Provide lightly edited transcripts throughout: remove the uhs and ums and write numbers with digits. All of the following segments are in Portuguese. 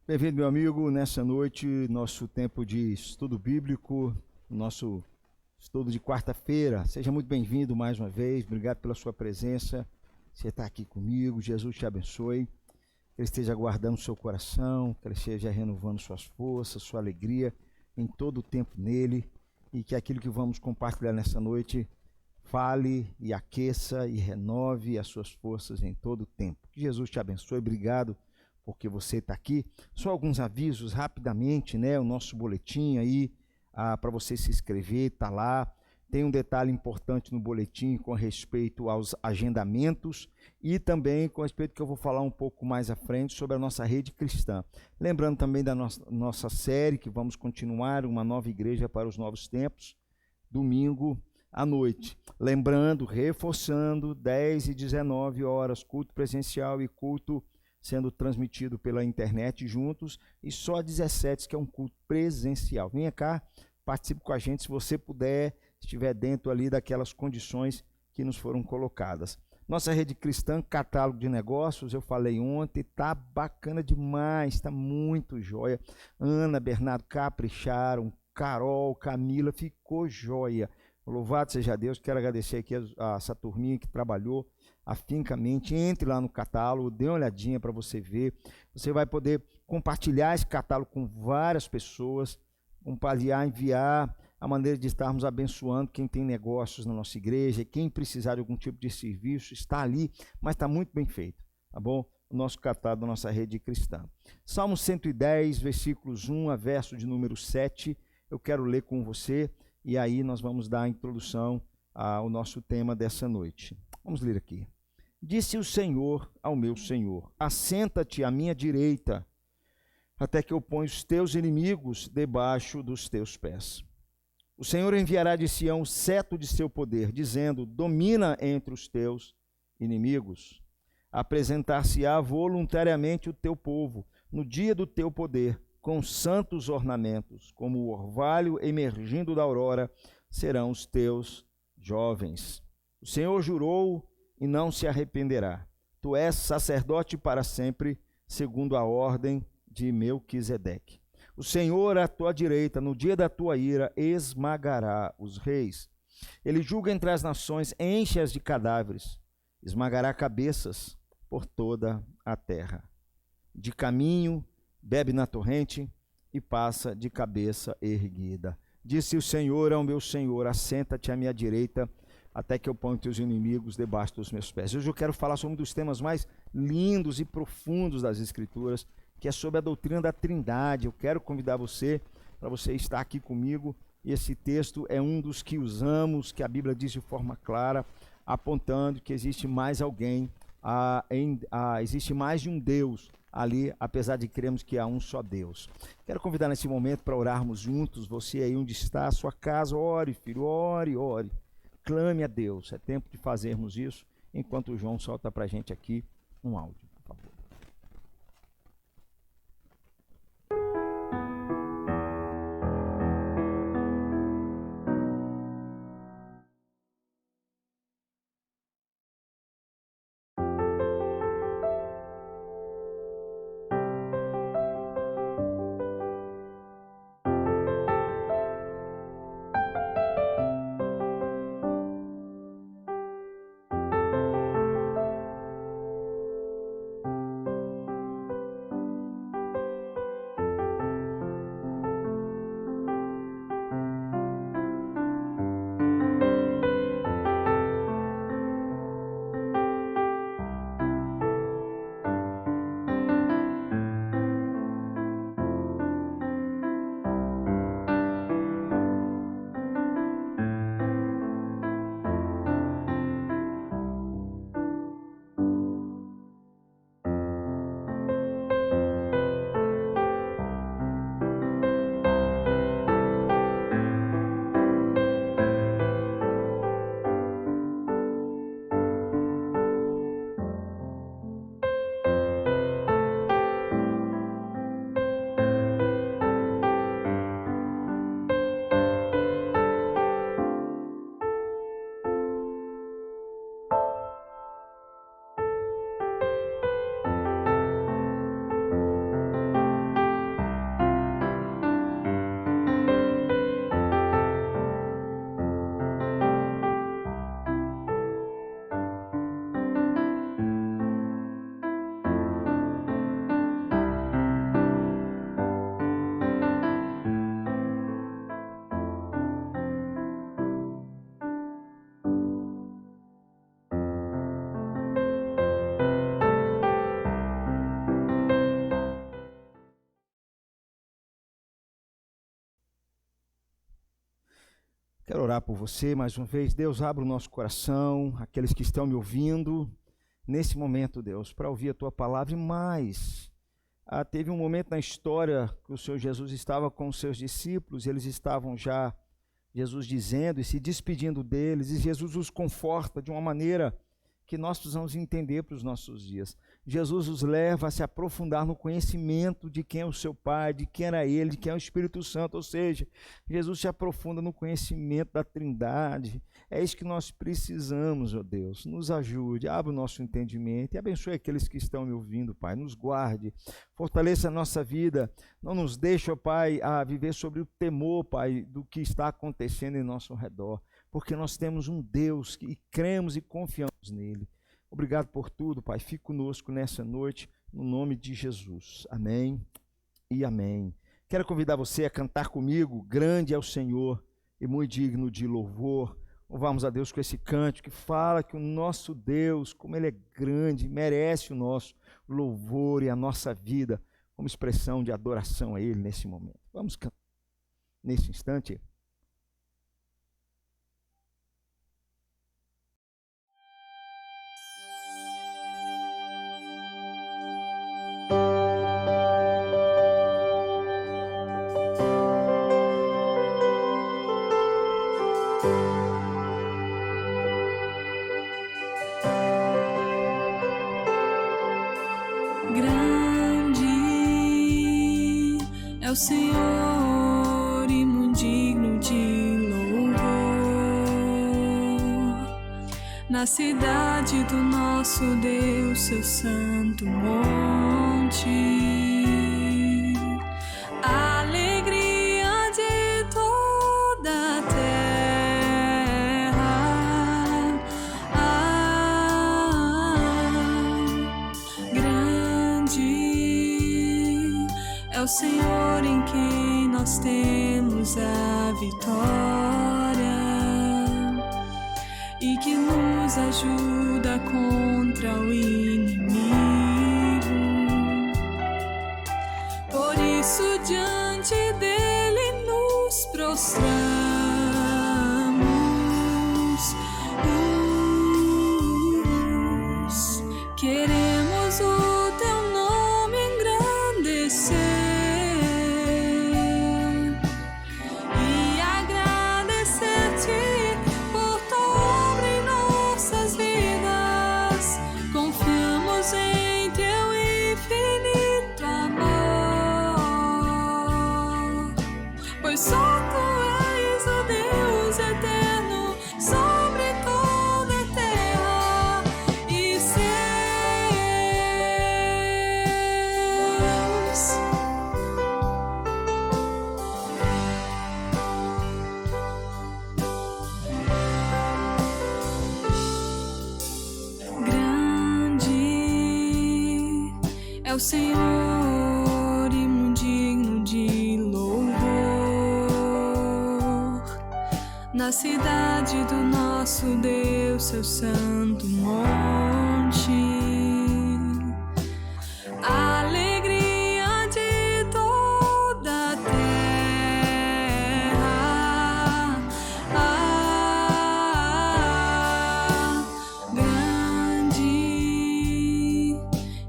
Bem-vindo, meu amigo, nessa noite, nosso tempo de estudo bíblico, nosso estudo de quarta-feira. Seja muito bem-vindo mais uma vez, obrigado pela sua presença. Você está aqui comigo, Jesus te abençoe. Que Ele esteja guardando o seu coração, que Ele esteja renovando suas forças, sua alegria em todo o tempo nele, e que aquilo que vamos compartilhar nessa noite fale e aqueça e renove as suas forças em todo o tempo. Que Jesus te abençoe, obrigado porque você está aqui. Só alguns avisos rapidamente, né? O nosso boletim aí, para você se inscrever, está lá. Tem um detalhe importante no boletim com respeito aos agendamentos e também com respeito que eu vou falar um pouco mais à frente sobre a nossa rede cristã. Lembrando também da nossa série, que vamos continuar, uma nova igreja para os novos tempos, domingo à noite. Lembrando, reforçando, 10 e 19 horas, culto presencial e culto sendo transmitido pela internet juntos, e só 17, que é um culto presencial. Venha cá, participe com a gente, se você puder, estiver dentro ali daquelas condições que nos foram colocadas. Nossa rede cristã, catálogo de negócios, eu falei ontem, tá bacana demais, tá muito joia. Ana, Bernardo capricharam, Carol, Camila, ficou joia. Louvado seja Deus, quero agradecer aqui a essa turminha que trabalhou afincamente. Entre lá no catálogo, dê uma olhadinha para você ver. Você vai poder compartilhar esse catálogo com várias pessoas, compartilhar, enviar, a maneira de estarmos abençoando quem tem negócios na nossa igreja, quem precisar de algum tipo de serviço, está ali, mas está muito bem feito, tá bom? O nosso catálogo da nossa rede cristã. Salmo 110, versículos 1 a verso de número 7, eu quero ler com você, e aí nós vamos dar a introdução ao nosso tema dessa noite. Vamos ler aqui. Disse o Senhor ao meu Senhor: assenta-te à minha direita, até que eu ponha os teus inimigos debaixo dos teus pés. O Senhor enviará de Sião o cetro de seu poder, dizendo: domina entre os teus inimigos. Apresentar-se-á voluntariamente o teu povo, no dia do teu poder, com santos ornamentos, como o orvalho emergindo da aurora, serão os teus jovens. O Senhor jurou e não se arrependerá. Tu és sacerdote para sempre, segundo a ordem de Melquisedeque. O Senhor à tua direita, no dia da tua ira, esmagará os reis. Ele julga entre as nações, enche-as de cadáveres, esmagará cabeças por toda a terra. De caminho, bebe na torrente e passa de cabeça erguida. Disse o Senhor ao meu Senhor: assenta-te à minha direita, até que eu ponha teus inimigos debaixo dos meus pés. Hoje eu quero falar sobre um dos temas mais lindos e profundos das Escrituras, que é sobre a doutrina da Trindade. Eu quero convidar você para você estar aqui comigo. E esse texto é um dos que usamos, que a Bíblia diz de forma clara, apontando que existe mais alguém, existe mais de um Deus ali, apesar de crermos que há um só Deus. Quero convidar nesse momento para orarmos juntos. Você aí onde está, a sua casa, ore, filho, ore, ore. Clame a Deus. É tempo de fazermos isso, enquanto o João solta para a gente aqui um áudio, por favor. Quero orar por você mais uma vez. Deus, abra o nosso coração, aqueles que estão me ouvindo nesse momento, Deus, para ouvir a tua palavra. E mais, teve um momento na história que o Senhor Jesus estava com os seus discípulos, eles estavam já, Jesus dizendo e se despedindo deles, e Jesus os conforta de uma maneira que nós precisamos entender para os nossos dias. Jesus os leva a se aprofundar no conhecimento de quem é o seu Pai, de quem era Ele, de quem é o Espírito Santo, ou seja, Jesus se aprofunda no conhecimento da Trindade. É isso que nós precisamos, ó Deus. Nos ajude, abra o nosso entendimento e abençoe aqueles que estão me ouvindo, Pai. Nos guarde, fortaleça a nossa vida, não nos deixe, ó Pai, a viver sobre o temor, Pai, do que está acontecendo em nosso redor, porque nós temos um Deus que cremos e confiamos nele. Obrigado por tudo, Pai. Fique conosco nessa noite, no nome de Jesus. Amém e amém. Quero convidar você a cantar comigo, grande é o Senhor e muito digno de louvor. Louvamos a Deus com esse cântico que fala que o nosso Deus, como Ele é grande, merece o nosso louvor e a nossa vida como expressão de adoração a Ele nesse momento. Vamos cantar nesse instante. O Senhor e muito digno de louvor, na cidade do nosso Deus, seu santo monte, a alegria de toda a terra, grande é o Senhor em quem nós temos a vitória e que nos ajuda contra o inimigo. Por isso diante dele nos prostramos, queremos o teu nome engrandecer e agradecer-te por tua obra em nossas vidas. Confiamos em teu infinito amor, pois só tu és o Deus eterno sobre toda a terra e céus. Grande é o Senhor e muito digno de louvor, na cidade do nosso Deus, seu santo monte, a alegria de toda a terra, grande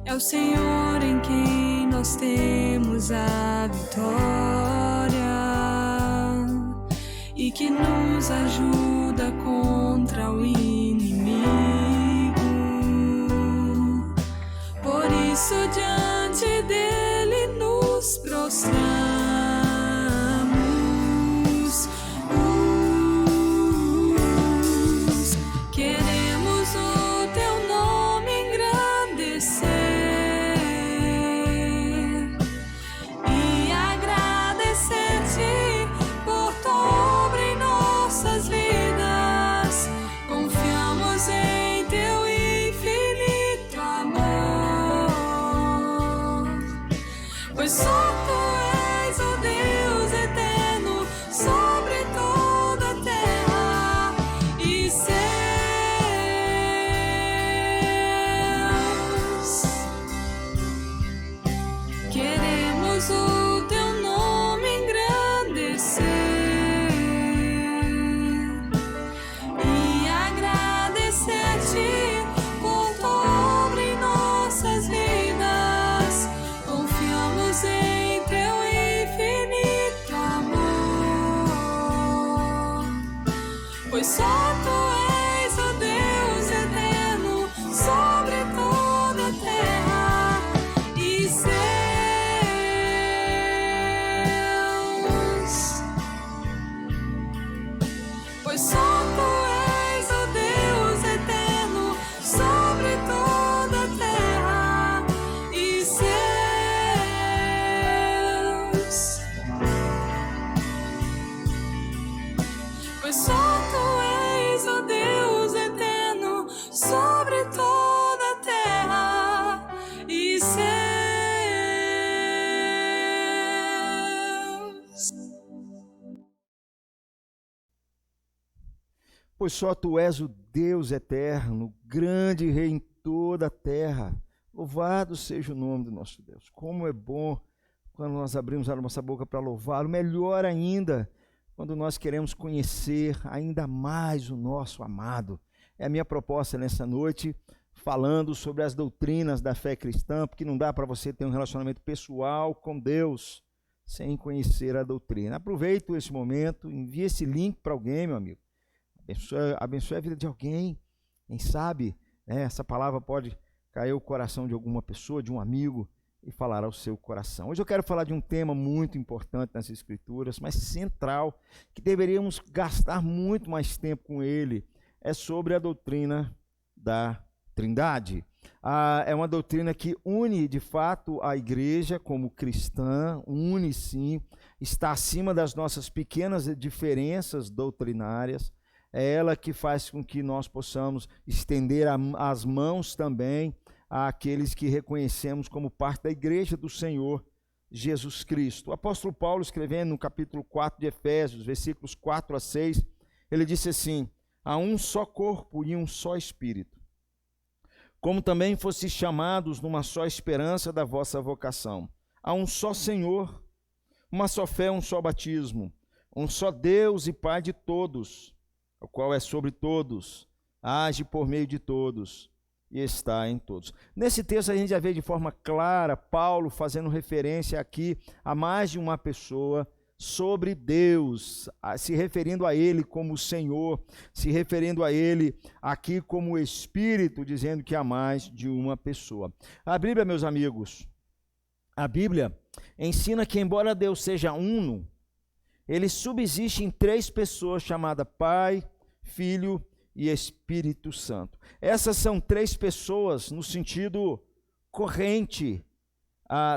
é o Senhor em quem nós temos a vitória e que nos ajuda contra o inimigo. Por isso diante dele nos prostramos, queremos o teu nome engrandecer e agradecer-te por tua obra em nossas vidas. Confiamos em teu infinito amor, pois só tu és o Deus eterno sobre pois só tu és o Deus eterno sobre toda a terra e céus. Pois só tu és o Deus eterno sobre toda a terra e céus. Pois só tu és o Deus eterno sobre toda a terra e céus. Pois só tu és o Deus eterno, grande Rei em toda a terra. Louvado seja o nome do nosso Deus. Como é bom quando nós abrimos a nossa boca para louvá-lo. Melhor ainda, quando nós queremos conhecer ainda mais o nosso amado. É a minha proposta nessa noite, falando sobre as doutrinas da fé cristã, porque não dá para você ter um relacionamento pessoal com Deus sem conhecer a doutrina. Aproveito esse momento, envie esse link para alguém, meu amigo. Abençoe a vida de alguém. Quem sabe, essa palavra pode cair o coração de alguma pessoa, de um amigo, e falar ao seu coração. Hoje eu quero falar de um tema muito importante nas Escrituras, mas central, que deveríamos gastar muito mais tempo com ele. É sobre a doutrina da Trindade. É uma doutrina que une, de fato, a igreja como cristã, une sim, está acima das nossas pequenas diferenças doutrinárias. É ela que faz com que nós possamos estender as mãos também àqueles que reconhecemos como parte da igreja do Senhor Jesus Cristo. O apóstolo Paulo, escrevendo no capítulo 4 de Efésios, versículos 4 a 6, ele disse assim: há um só corpo e um só espírito, como também fostes chamados numa só esperança da vossa vocação. Há um só Senhor, uma só fé, um só batismo, um só Deus e Pai de todos, o qual é sobre todos, age por meio de todos e está em todos. Nesse texto a gente já vê de forma clara Paulo fazendo referência aqui a mais de uma pessoa sobre Deus, se referindo a ele como Senhor, se referindo a ele aqui como Espírito, dizendo que há mais de uma pessoa. A Bíblia, meus amigos, a Bíblia ensina que embora Deus seja uno, ele subsiste em três pessoas chamadas Pai, Filho e Espírito Santo. Essas são três pessoas no sentido corrente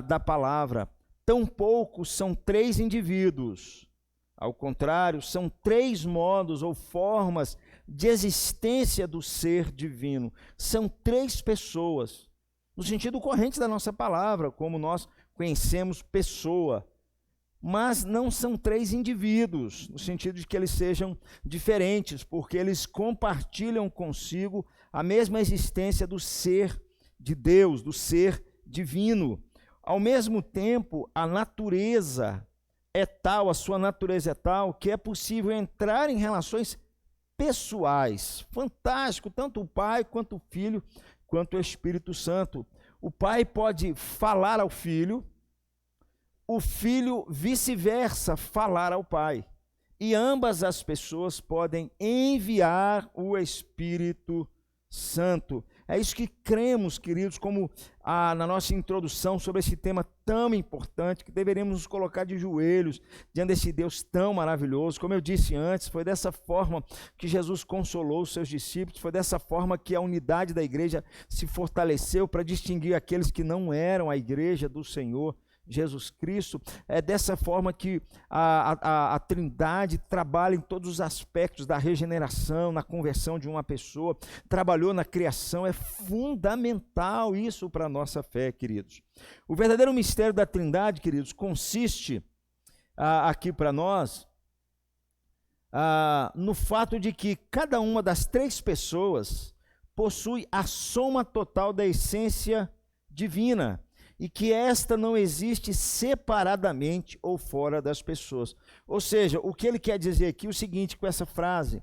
da palavra. Tampouco são três indivíduos. Ao contrário, são três modos ou formas de existência do ser divino. São três pessoas, no sentido corrente da nossa palavra, como nós conhecemos pessoa. Mas não são três indivíduos, no sentido de que eles sejam diferentes, porque eles compartilham consigo a mesma existência do ser de Deus, do ser divino. Ao mesmo tempo, a natureza é tal, a sua natureza é tal, que é possível entrar em relações pessoais. Fantástico, tanto o Pai, quanto o Filho, quanto o Espírito Santo. O Pai pode falar ao Filho, o Filho, vice-versa, falar ao Pai. E ambas as pessoas podem enviar o Espírito Santo. É isso que cremos, queridos, como na nossa introdução sobre esse tema tão importante, que deveríamos nos colocar de joelhos diante desse Deus tão maravilhoso. Como eu disse antes, foi dessa forma que Jesus consolou os seus discípulos, foi dessa forma que a unidade da igreja se fortaleceu para distinguir aqueles que não eram a igreja do Senhor Jesus Cristo. É dessa forma que a Trindade trabalha em todos os aspectos da regeneração, na conversão de uma pessoa, trabalhou na criação. É fundamental isso para a nossa fé, queridos. O verdadeiro mistério da Trindade, queridos, consiste aqui para nós no fato de que cada uma das três pessoas possui a soma total da essência divina, e que esta não existe separadamente ou fora das pessoas. Ou seja, o que ele quer dizer aqui é o seguinte com essa frase,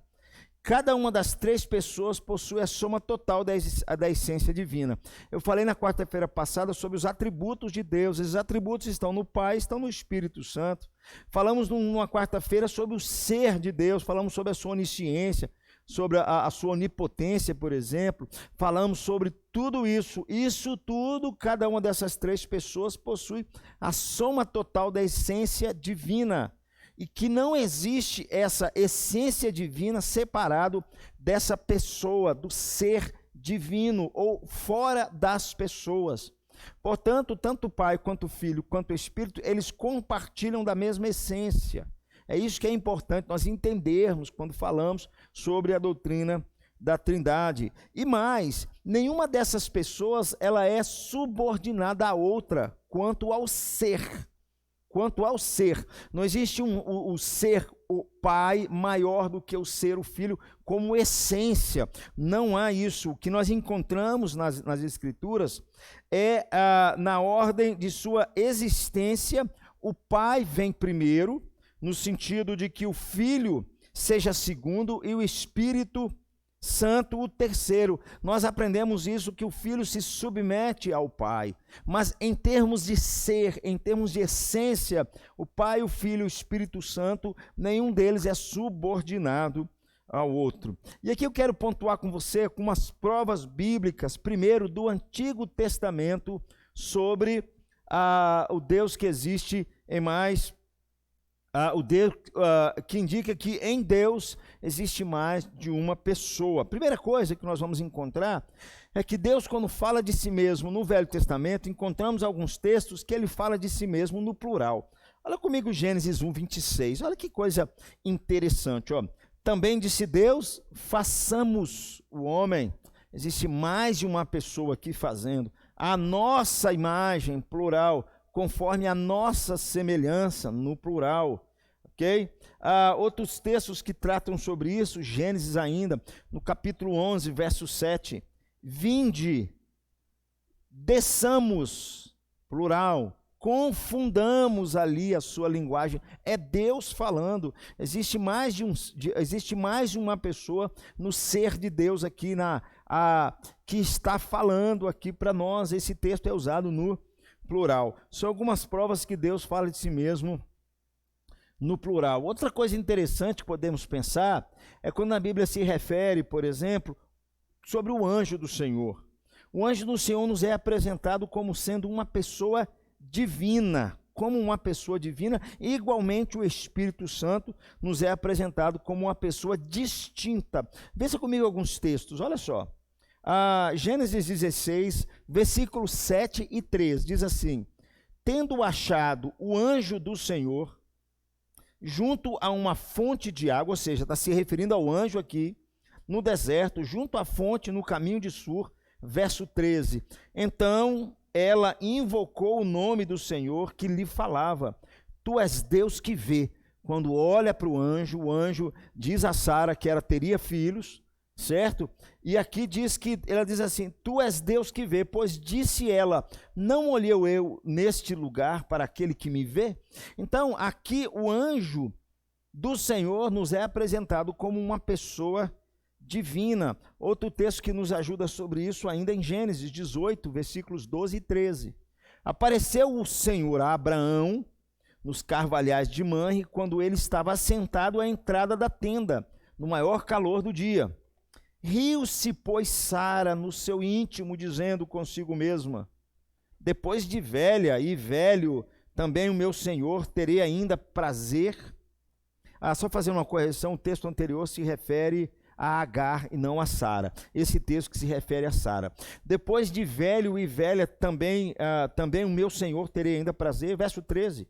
Cada uma das três pessoas possui a soma total da essência divina. Eu falei na quarta-feira passada sobre os atributos de Deus. Esses atributos estão no Pai, estão no Espírito Santo. Falamos numa quarta-feira sobre o ser de Deus, falamos sobre a sua onisciência, sobre a sua onipotência, por exemplo. Falamos sobre tudo isso. Isso tudo, cada uma dessas três pessoas possui a soma total da essência divina. E que não existe essa essência divina separado dessa pessoa, do ser divino, ou fora das pessoas. Portanto, tanto o Pai, quanto o Filho, quanto o Espírito, eles compartilham da mesma essência. É isso que é importante nós entendermos quando falamos sobre a doutrina da Trindade. E mais, nenhuma dessas pessoas ela é subordinada à outra quanto ao ser. Quanto ao ser, não existe o ser, o Pai, maior do que o ser, o Filho, como essência. Não há isso. O que nós encontramos nas Escrituras é, na ordem de sua existência, o Pai vem primeiro, no sentido de que o Filho seja segundo e o Espírito Santo o terceiro. Nós aprendemos isso, que o Filho se submete ao Pai, mas em termos de ser, em termos de essência, o Pai, o Filho e o Espírito Santo, nenhum deles é subordinado ao outro. E aqui eu quero pontuar com você com umas provas bíblicas, primeiro do Antigo Testamento, sobre o Deus que existe em mais o Deus que indica que em Deus existe mais de uma pessoa. A primeira coisa que nós vamos encontrar é que Deus, quando fala de si mesmo no Velho Testamento, encontramos alguns textos que ele fala de si mesmo no plural. Olha comigo Gênesis 1, 26. Olha que coisa interessante. Ó. Também disse Deus, façamos o homem. Existe mais de uma pessoa aqui fazendo. A nossa imagem, plural, conforme a nossa semelhança, no plural, ok? Outros textos que tratam sobre isso, Gênesis ainda, no capítulo 11, verso 7, vinde, desçamos, plural, confundamos ali a sua linguagem, é Deus falando, existe mais de uma pessoa no ser de Deus aqui, que está falando aqui para nós. Esse texto é usado no plural. São algumas provas que Deus fala de si mesmo no plural. Outra coisa interessante que podemos pensar é quando a Bíblia se refere, por exemplo, sobre o anjo do Senhor. O anjo do Senhor nos é apresentado como sendo uma pessoa divina, e igualmente o Espírito Santo nos é apresentado como uma pessoa distinta. Veja comigo alguns textos, olha só. Gênesis 16, versículos 7 e 3, diz assim: tendo achado o anjo do Senhor junto a uma fonte de água, ou seja, está se referindo ao anjo aqui, no deserto, junto à fonte, no caminho de Sur, verso 13. Então ela invocou o nome do Senhor que lhe falava. Tu és Deus que vê. Quando olha para o anjo diz a Sara que ela teria filhos, certo? E aqui ela diz assim: tu és Deus que vê, pois disse ela, não olhei eu neste lugar para aquele que me vê? Então aqui o anjo do Senhor nos é apresentado como uma pessoa divina. Outro texto que nos ajuda sobre isso ainda em Gênesis 18, versículos 12 e 13. Apareceu o Senhor a Abraão nos carvalhais de Manre, quando ele estava assentado à entrada da tenda, no maior calor do dia. Riu-se, pois, Sara no seu íntimo, dizendo consigo mesma: depois de velha e velho, também o meu Senhor terei ainda prazer. Só fazer uma correção, o texto anterior se refere a Agar e não a Sara. Esse texto que se refere a Sara. Depois de velho e velha, também o meu Senhor terei ainda prazer. Verso 13,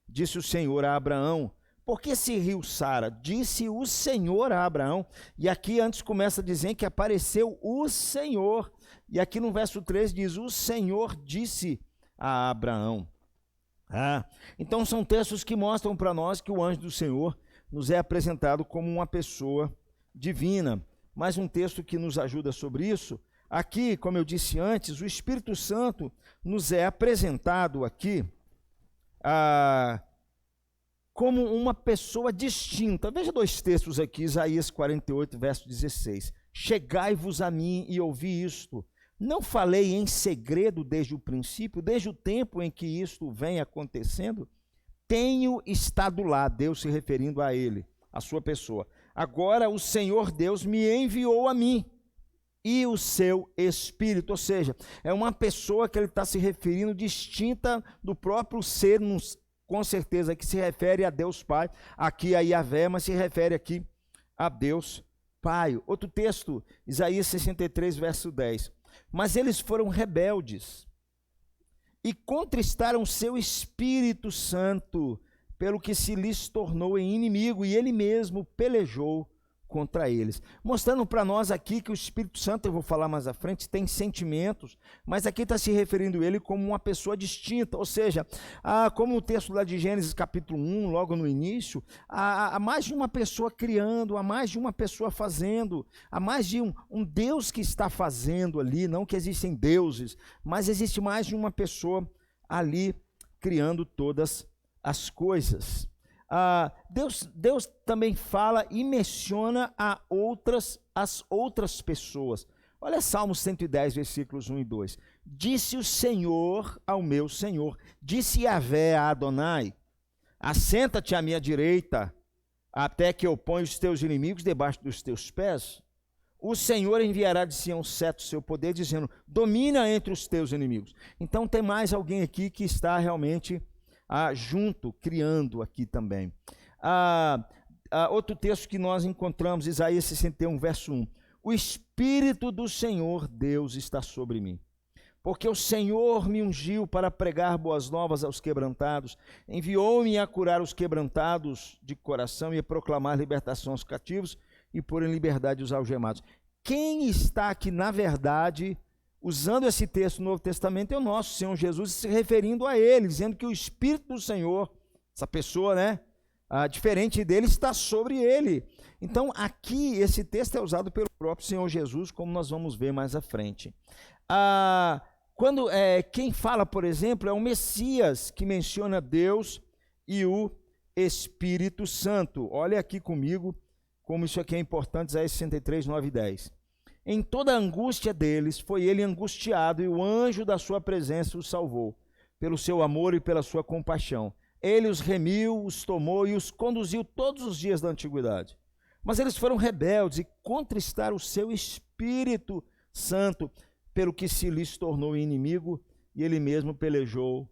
disse o Senhor a Abraão: por que se riu Sara? Disse o Senhor a Abraão. E aqui antes começa a dizer que apareceu o Senhor. E aqui no verso 13 diz: o Senhor disse a Abraão. Então são textos que mostram para nós que o anjo do Senhor nos é apresentado como uma pessoa divina. Mais um texto que nos ajuda sobre isso. Aqui, como eu disse antes, o Espírito Santo nos é apresentado aqui como uma pessoa distinta. Veja dois textos aqui, Isaías 48, verso 16. Chegai-vos a mim e ouvi isto. Não falei em segredo desde o princípio, desde o tempo em que isto vem acontecendo? Tenho estado lá, Deus se referindo a ele, a sua pessoa. Agora o Senhor Deus me enviou a mim e o seu Espírito. Ou seja, é uma pessoa que ele está se referindo distinta do próprio ser, com certeza que se refere a Deus Pai, aqui a Yahvé, mas se refere aqui a Deus Pai. Outro texto, Isaías 63, verso 10. Mas eles foram rebeldes e contristaram seu Espírito Santo, pelo que se lhes tornou em inimigo, e ele mesmo pelejou contra eles. Mostrando para nós aqui que o Espírito Santo, eu vou falar mais à frente, tem sentimentos, mas aqui está se referindo a ele como uma pessoa distinta, ou seja, como o texto lá de Gênesis capítulo 1, logo no início, há mais de uma pessoa criando, há mais de uma pessoa fazendo, há mais de um Deus que está fazendo ali, não que existem deuses, mas existe mais de uma pessoa ali criando todas as coisas. Deus também fala e menciona as outras pessoas. Olha Salmos 110, versículos 1 e 2. Disse o Senhor ao meu Senhor, disse Yahvé a Adonai, assenta-te à minha direita, até que eu ponha os teus inimigos debaixo dos teus pés. O Senhor enviará de Sião cetro seu poder, dizendo, domina entre os teus inimigos. Então tem mais alguém aqui que está realmente junto, criando aqui também. Outro texto que nós encontramos, Isaías 61, verso 1. O Espírito do Senhor Deus está sobre mim, porque o Senhor me ungiu para pregar boas novas aos quebrantados, enviou-me a curar os quebrantados de coração e a proclamar libertação aos cativos e pôr em liberdade os algemados. Quem está aqui, na verdade, usando esse texto no Novo Testamento, é o nosso Senhor Jesus, se referindo a ele, dizendo que o Espírito do Senhor, essa pessoa, né, diferente dele, está sobre ele. Então, aqui, esse texto é usado pelo próprio Senhor Jesus, como nós vamos ver mais à frente. Quem fala, por exemplo, é o Messias, que menciona Deus e o Espírito Santo. Olha aqui comigo, como isso aqui é importante, Isaías 63, 9 e 10. Em toda a angústia deles, foi ele angustiado, e o anjo da sua presença os salvou, pelo seu amor e pela sua compaixão. Ele os remiu, os tomou e os conduziu todos os dias da antiguidade. Mas eles foram rebeldes e contristaram o seu Espírito Santo, pelo que se lhes tornou inimigo, e ele mesmo pelejou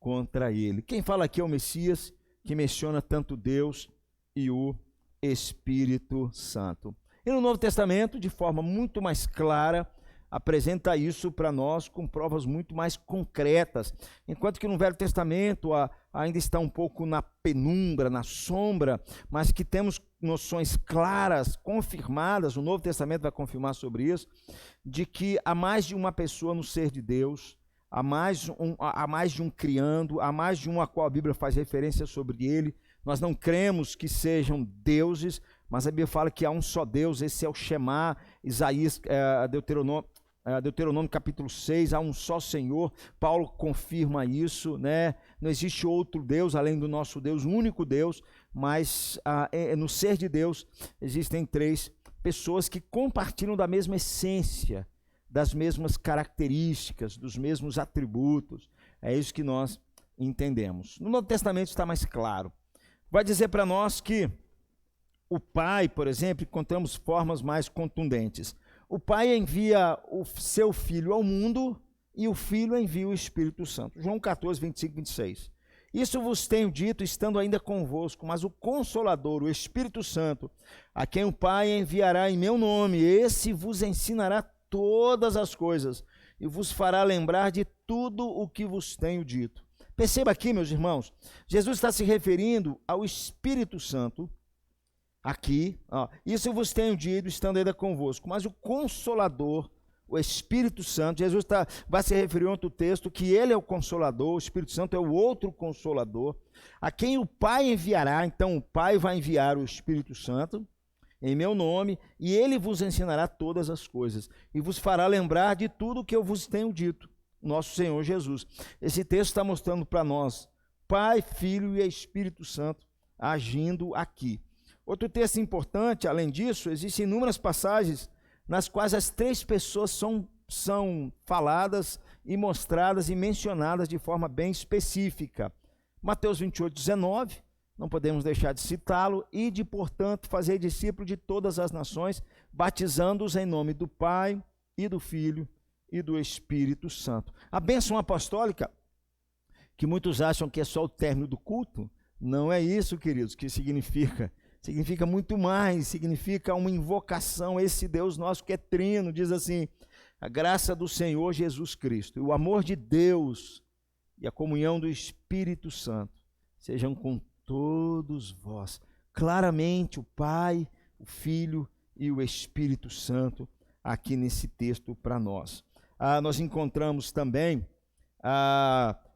contra ele. Quem fala aqui é o Messias, que menciona tanto Deus e o Espírito Santo. E no Novo Testamento, de forma muito mais clara, apresenta isso para nós com provas muito mais concretas. Enquanto que no Velho Testamento ainda está um pouco na penumbra, na sombra, mas que temos noções claras, confirmadas, o Novo Testamento vai confirmar sobre isso, de que há mais de uma pessoa no ser de Deus, há mais de um criando, há mais de um a qual a Bíblia faz referência sobre ele. Nós não cremos que sejam deuses, mas a Bíblia fala que há um só Deus, esse é o Shema, Isaías, Deuteronômio capítulo 6, há um só Senhor, Paulo confirma isso, né? Não existe outro Deus além do nosso Deus, o único Deus, mas no ser de Deus existem três pessoas que compartilham da mesma essência, das mesmas características, dos mesmos atributos. É isso que nós entendemos. No Novo Testamento está mais claro. Vai dizer para nós que o Pai, por exemplo, encontramos formas mais contundentes. O Pai envia o seu Filho ao mundo e o Filho envia o Espírito Santo. João 14, 25, 26. Isso vos tenho dito, estando ainda convosco, mas o Consolador, o Espírito Santo, a quem o Pai enviará em meu nome, esse vos ensinará todas as coisas e vos fará lembrar de tudo o que vos tenho dito. Perceba aqui, meus irmãos, Jesus está se referindo ao Espírito Santo, aqui, isso eu vos tenho dito, estando ainda convosco, mas o Consolador, o Espírito Santo, Jesus vai se referir a outro texto, que ele é o Consolador, o Espírito Santo é o outro Consolador, a quem o Pai enviará. Então o Pai vai enviar o Espírito Santo, em meu nome, e ele vos ensinará todas as coisas, e vos fará lembrar de tudo o que eu vos tenho dito, nosso Senhor Jesus. Esse texto está mostrando para nós, Pai, Filho e Espírito Santo, agindo aqui. Outro texto importante, além disso, existem inúmeras passagens nas quais as três pessoas são faladas e mostradas e mencionadas de forma bem específica. Mateus 28, 19, não podemos deixar de citá-lo, ide, portanto, fazer discípulos de todas as nações, batizando-os em nome do Pai e do Filho e do Espírito Santo. A bênção apostólica, que muitos acham que é só o término do culto, não é isso, queridos, que significa. Significa muito mais, significa uma invocação a esse Deus nosso que é trino, diz assim, a graça do Senhor Jesus Cristo, e o amor de Deus e a comunhão do Espírito Santo sejam com todos vós. Claramente o Pai, o Filho e o Espírito Santo aqui nesse texto para nós. Nós encontramos também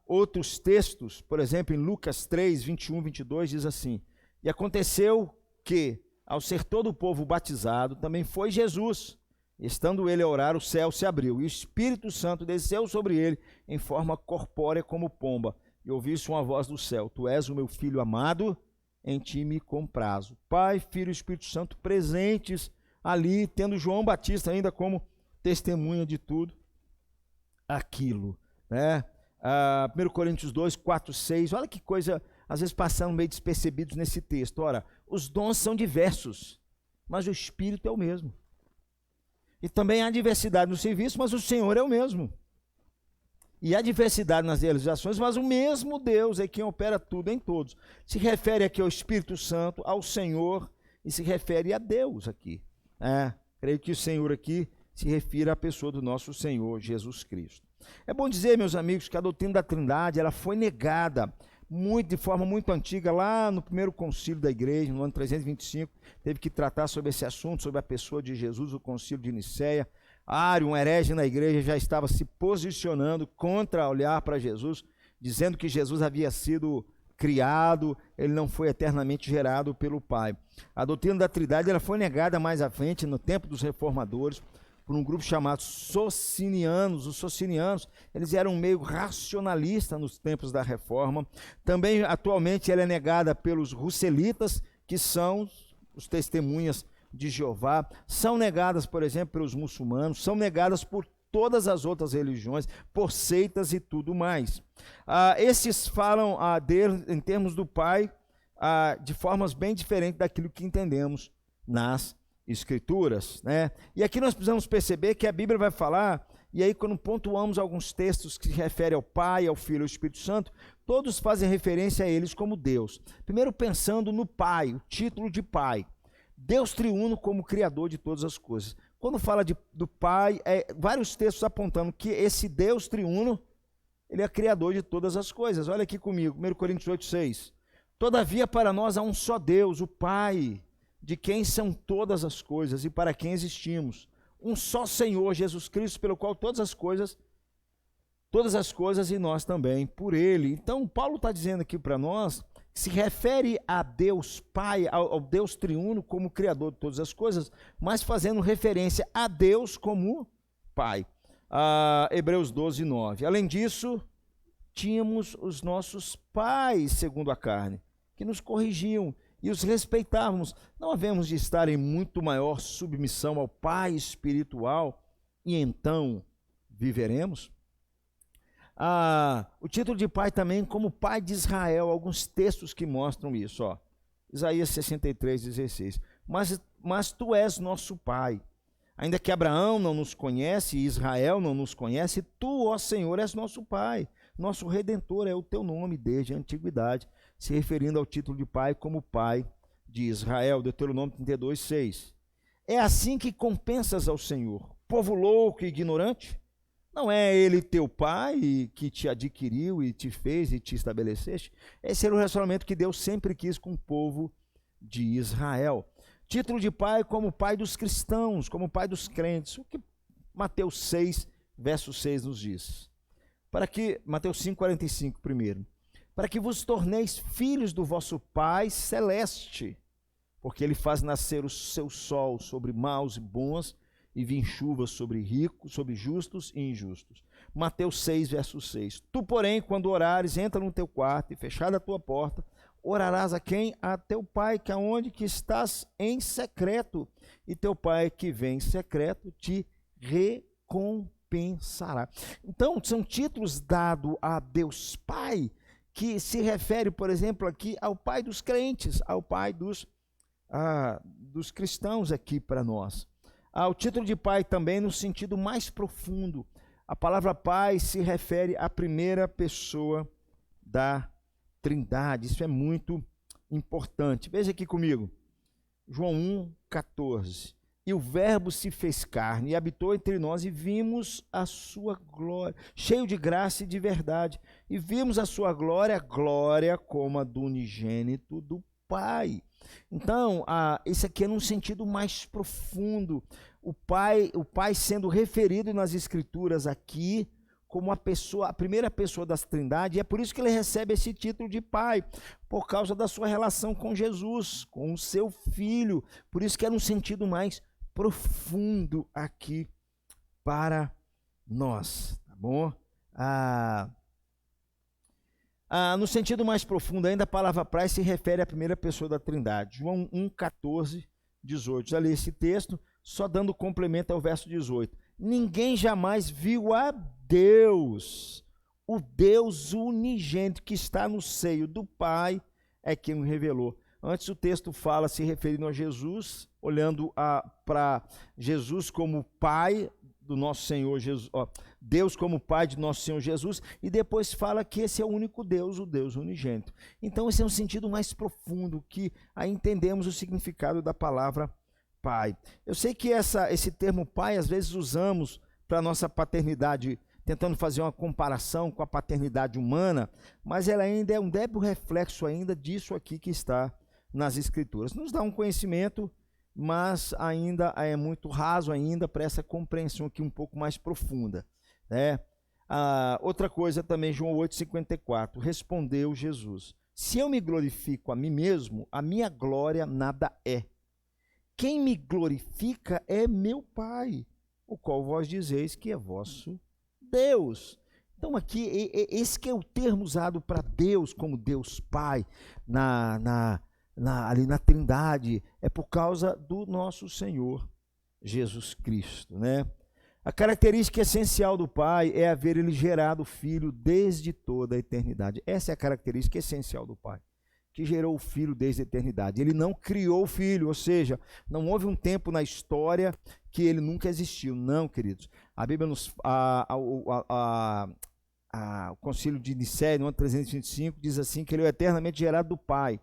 outros textos, por exemplo, em Lucas 3, 21, 22, diz assim, e aconteceu que, ao ser todo o povo batizado, também foi Jesus. Estando ele a orar, o céu se abriu, e o Espírito Santo desceu sobre ele em forma corpórea como pomba. E ouviu-se uma voz do céu, tu és o meu filho amado, em ti me comprazo. Pai, Filho e Espírito Santo presentes ali, tendo João Batista ainda como testemunha de tudo aquilo. Né? 1 Coríntios 2, 4, 6, olha que coisa, às vezes passando meio despercebidos nesse texto. Ora, os dons são diversos, mas o Espírito é o mesmo. E também há diversidade no serviço, mas o Senhor é o mesmo. E há diversidade nas realizações, mas o mesmo Deus é quem opera tudo em todos. Se refere aqui ao Espírito Santo, ao Senhor, e se refere a Deus aqui. Creio que o Senhor aqui se refere à pessoa do nosso Senhor Jesus Cristo. É bom dizer, meus amigos, que a doutrina da Trindade ela foi negada de forma muito antiga, lá no primeiro concílio da igreja, no ano 325, teve que tratar sobre esse assunto, sobre a pessoa de Jesus, o concílio de Nicéia. Ário, um herege na igreja, já estava se posicionando contra olhar para Jesus, dizendo que Jesus havia sido criado, ele não foi eternamente gerado pelo Pai. A doutrina da Trindade ela foi negada mais à frente, no tempo dos reformadores, por um grupo chamado Socinianos. Os Socinianos, eles eram meio racionalistas nos tempos da Reforma. Também, atualmente, ela é negada pelos Russelitas, que são os testemunhas de Jeová. São negadas, por exemplo, pelos muçulmanos, são negadas por todas as outras religiões, por seitas e tudo mais. Esses falam dele, em termos do Pai, de formas bem diferentes daquilo que entendemos nas Escrituras, né? E aqui nós precisamos perceber que a Bíblia vai falar, e aí quando pontuamos alguns textos que se referem ao Pai, ao Filho e ao Espírito Santo, todos fazem referência a eles como Deus. Primeiro pensando no Pai, o título de Pai. Deus triuno como Criador de todas as coisas. Quando fala do Pai, vários textos apontando que esse Deus triuno, ele é Criador de todas as coisas. Olha aqui comigo, 1 Coríntios 8, 6. Todavia para nós há um só Deus, o Pai, de quem são todas as coisas e para quem existimos. Um só Senhor, Jesus Cristo, pelo qual todas as coisas e nós também, por Ele. Então, Paulo está dizendo aqui para nós, que se refere a Deus Pai, ao Deus triuno como Criador de todas as coisas, mas fazendo referência a Deus como Pai. Hebreus 12, 9. Além disso, tínhamos os nossos pais, segundo a carne, que nos corrigiam, e os respeitávamos. Não havemos de estar em muito maior submissão ao Pai espiritual, e então viveremos? O título de Pai também como Pai de Israel, alguns textos que mostram isso. Isaías 63, 16. Mas tu és nosso Pai. Ainda que Abraão não nos conhece e Israel não nos conhece, tu, ó Senhor, és nosso Pai. Nosso Redentor é o teu nome desde a antiguidade, se referindo ao título de Pai como Pai de Israel. Deuteronômio 32, 6. É assim que compensas ao Senhor, povo louco e ignorante? Não é Ele teu Pai que te adquiriu e te fez e te estabeleceste? Esse era o relacionamento que Deus sempre quis com o povo de Israel. Título de Pai como Pai dos cristãos, como Pai dos crentes. O que Mateus 6, verso 6 nos diz? Mateus 5, 45 primeiro. Para que vos torneis filhos do vosso Pai celeste, porque Ele faz nascer o seu sol sobre maus e bons, e vir chuvas sobre ricos, sobre justos e injustos. Mateus 6, verso 6. Tu, porém, quando orares, entra no teu quarto, e fechada a tua porta, Orarás a quem? A teu pai, que aonde que estás em secreto, e teu pai que vem em secreto te recompensará. Então, são títulos dados a Deus Pai, que se refere, por exemplo, aqui ao Pai dos crentes, ao Pai dos cristãos aqui para nós. O título de Pai também no sentido mais profundo. A palavra Pai se refere à primeira pessoa da Trindade. Isso é muito importante. Veja aqui comigo, João 1,14. E o Verbo se fez carne e habitou entre nós, e vimos a sua glória, cheio de graça e de verdade. E vimos a sua glória, glória como a do unigênito do Pai. Então, isso aqui é num sentido mais profundo. O Pai sendo referido nas Escrituras aqui como a primeira pessoa da Trindade, e é por isso que ele recebe esse título de Pai, por causa da sua relação com Jesus, com o seu Filho. Por isso que é num sentido mais profundo aqui para nós, tá bom? No sentido mais profundo ainda, a palavra Pai se refere à primeira pessoa da Trindade. João 1,14, 18. Já li esse texto, só dando complemento ao verso 18. Ninguém jamais viu a Deus, o Deus unigênito que está no seio do Pai, é quem o revelou. Antes o texto fala se referindo a Jesus, olhando para Jesus como Pai do nosso Senhor Jesus, Deus como Pai de nosso Senhor Jesus, e depois fala que esse é o único Deus, o Deus unigênito. Então esse é um sentido mais profundo, que aí entendemos o significado da palavra Pai. Eu sei que esse termo Pai, às vezes usamos para a nossa paternidade, tentando fazer uma comparação com a paternidade humana, mas ela ainda é um débil reflexo ainda disso aqui que está nas Escrituras. Nos dá um conhecimento, mas ainda é muito raso ainda para essa compreensão aqui um pouco mais profunda, né? Outra coisa também, João 8,54, respondeu Jesus: se eu me glorifico a mim mesmo, a minha glória nada é. Quem me glorifica é meu Pai, o qual vós dizeis que é vosso Deus. Então aqui, esse que é o termo usado para Deus como Deus Pai, ali na Trindade, é por causa do nosso Senhor Jesus Cristo, né? A característica essencial do Pai é haver ele gerado o Filho desde toda a eternidade. Essa é a característica essencial do Pai, que gerou o Filho desde a eternidade. Ele não criou o Filho, ou seja, não houve um tempo na história que ele nunca existiu. Não, queridos. A Bíblia o Concílio de Nicéia, no ano 325, diz assim, que ele é eternamente gerado do Pai.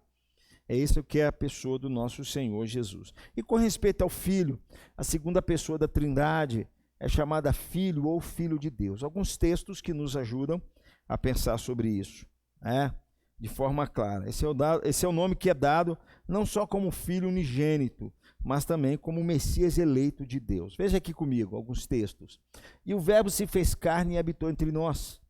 É isso que é a pessoa do nosso Senhor Jesus. E com respeito ao Filho, a segunda pessoa da Trindade é chamada Filho ou Filho de Deus. Alguns textos que nos ajudam a pensar sobre isso, de forma clara. Esse é o nome que é dado não só como Filho unigênito, mas também como Messias eleito de Deus. Veja aqui comigo alguns textos. E o Verbo se fez carne e habitou entre nós,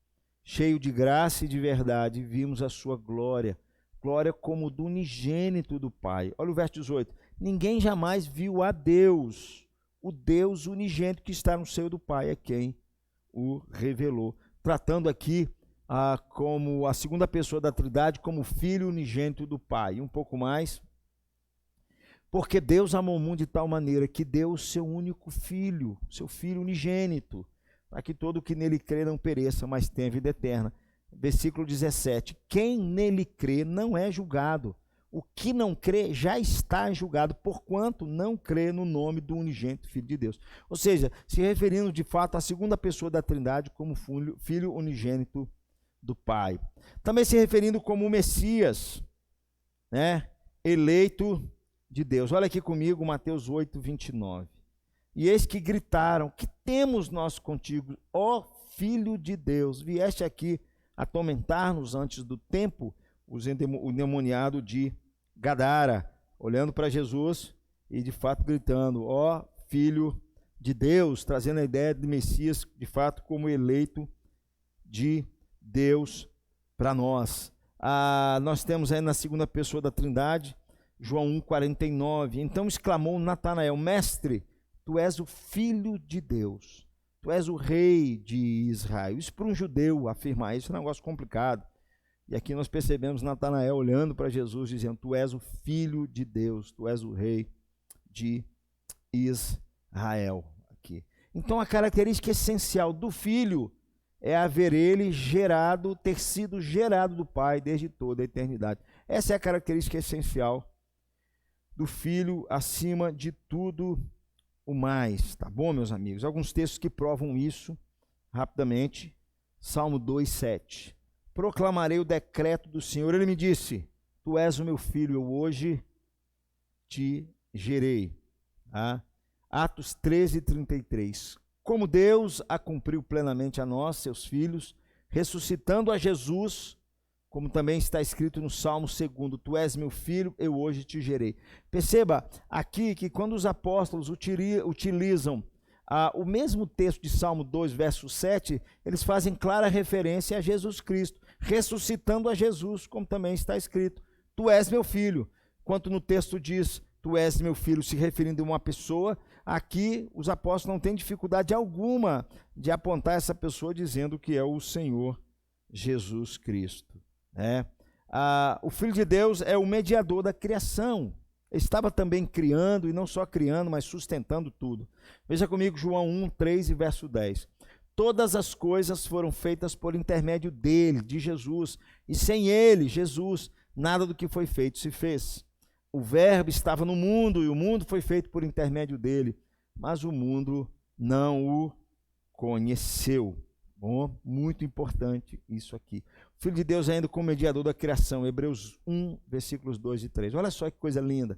cheio de graça e de verdade, e vimos a sua glória, glória como do unigênito do Pai. Olha o verso 18. Ninguém jamais viu a Deus, o Deus unigênito que está no seio do Pai, é quem o revelou. Tratando aqui como a segunda pessoa da Trindade, como Filho unigênito do Pai. Um pouco mais. Porque Deus amou o mundo de tal maneira que deu o seu único Filho, seu Filho unigênito, para que todo o que nele crê não pereça, mas tenha vida eterna. Versículo 17, quem nele crê não é julgado, o que não crê já está julgado, porquanto não crê no nome do unigênito Filho de Deus. Ou seja, se referindo de fato à segunda pessoa da Trindade como Filho unigênito do Pai. Também se referindo como Messias, né? Eleito de Deus. Olha aqui comigo, Mateus 8, 29. E eis que gritaram, que temos nós contigo, ó Filho de Deus, vieste aqui atormentar-nos antes do tempo, o endemoniado de Gadara, olhando para Jesus e de fato gritando, ó Filho de Deus, trazendo a ideia de Messias, de fato, como eleito de Deus para nós. Nós temos aí na segunda pessoa da Trindade, João 1,49, então exclamou Natanael, mestre, tu és o Filho de Deus, tu és o Rei de Israel. Isso para um judeu afirmar isso é um negócio complicado. E aqui nós percebemos Natanael olhando para Jesus, dizendo: tu és o Filho de Deus, tu és o Rei de Israel. Aqui. Então a característica essencial do Filho é haver ele gerado, ter sido gerado do Pai desde toda a eternidade. Essa é a característica essencial do Filho acima de tudo o mais. Tá bom, meus amigos? Alguns textos que provam isso, rapidamente. Salmo 2:7. Proclamarei o decreto do Senhor. Ele me disse: tu és o meu filho, eu hoje te gerei. Tá? Atos 13:33. Como Deus a cumpriu plenamente a nós, seus filhos, ressuscitando a Jesus, como também está escrito no Salmo 2, tu és meu filho, eu hoje te gerei. Perceba aqui que quando os apóstolos utilizam o mesmo texto de Salmo 2, verso 7, eles fazem clara referência a Jesus Cristo, ressuscitando a Jesus, como também está escrito, tu és meu filho. Enquanto no texto diz, tu és meu filho, se referindo a uma pessoa, aqui os apóstolos não têm dificuldade alguma de apontar essa pessoa dizendo que é o Senhor Jesus Cristo. O Filho de Deus é o mediador da criação. Ele estava também criando, e não só criando, mas sustentando tudo. Veja comigo João 1, 3 e verso 10. Todas as coisas foram feitas por intermédio dele, de Jesus, e sem ele, Jesus, nada do que foi feito se fez. O Verbo estava no mundo, e o mundo foi feito por intermédio dele, mas o mundo não o conheceu. Bom, muito importante isso aqui. O Filho de Deus ainda como mediador da criação, Hebreus 1, versículos 2 e 3. Olha só que coisa linda.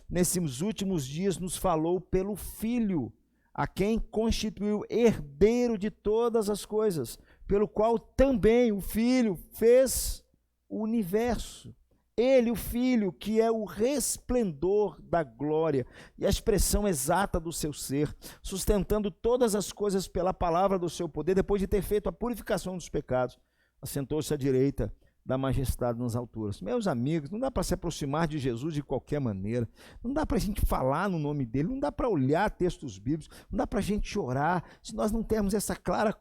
Nesses últimos dias nos falou pelo Filho, a quem constituiu herdeiro de todas as coisas, pelo qual também o Filho fez o universo. Ele, o Filho, que é o resplendor da glória e a expressão exata do seu ser, sustentando todas as coisas pela palavra do seu poder, depois de ter feito a purificação dos pecados, assentou-se à direita da majestade nas alturas. Meus amigos, não dá para se aproximar de Jesus de qualquer maneira, não dá para a gente falar no nome dele, não dá para olhar textos bíblicos, não dá para a gente orar, se nós não temos essa clara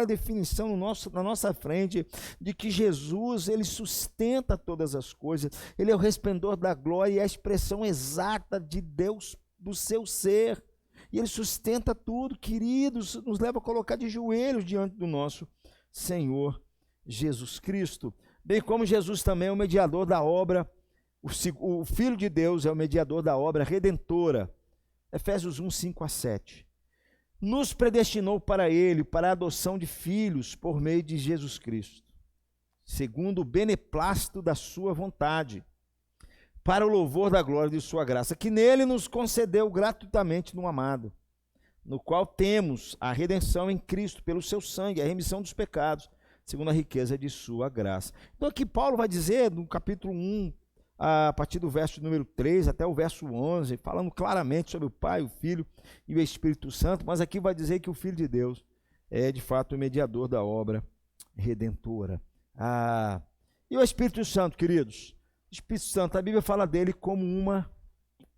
definição na nossa frente, de que Jesus, ele sustenta todas as coisas, ele é o resplendor da glória e a expressão exata de Deus, do seu ser, e ele sustenta tudo, queridos, nos leva a colocar de joelhos diante do nosso Senhor Jesus Cristo, bem como Jesus também é o mediador da obra, o Filho de Deus é o mediador da obra redentora, Efésios 1, 5 a 7. Nos predestinou para ele, para a adoção de filhos por meio de Jesus Cristo, segundo o beneplácito da sua vontade, para o louvor da glória de sua graça, que nele nos concedeu gratuitamente no amado, no qual temos a redenção em Cristo, pelo seu sangue, a remissão dos pecados, segundo a riqueza de sua graça. Então aqui Paulo vai dizer, no capítulo 1, a partir do verso número 3 até o verso 11, falando claramente sobre o Pai, o Filho e o Espírito Santo, mas aqui vai dizer que o Filho de Deus é de fato o mediador da obra redentora. E o Espírito Santo, queridos? O Espírito Santo, a Bíblia fala dele como uma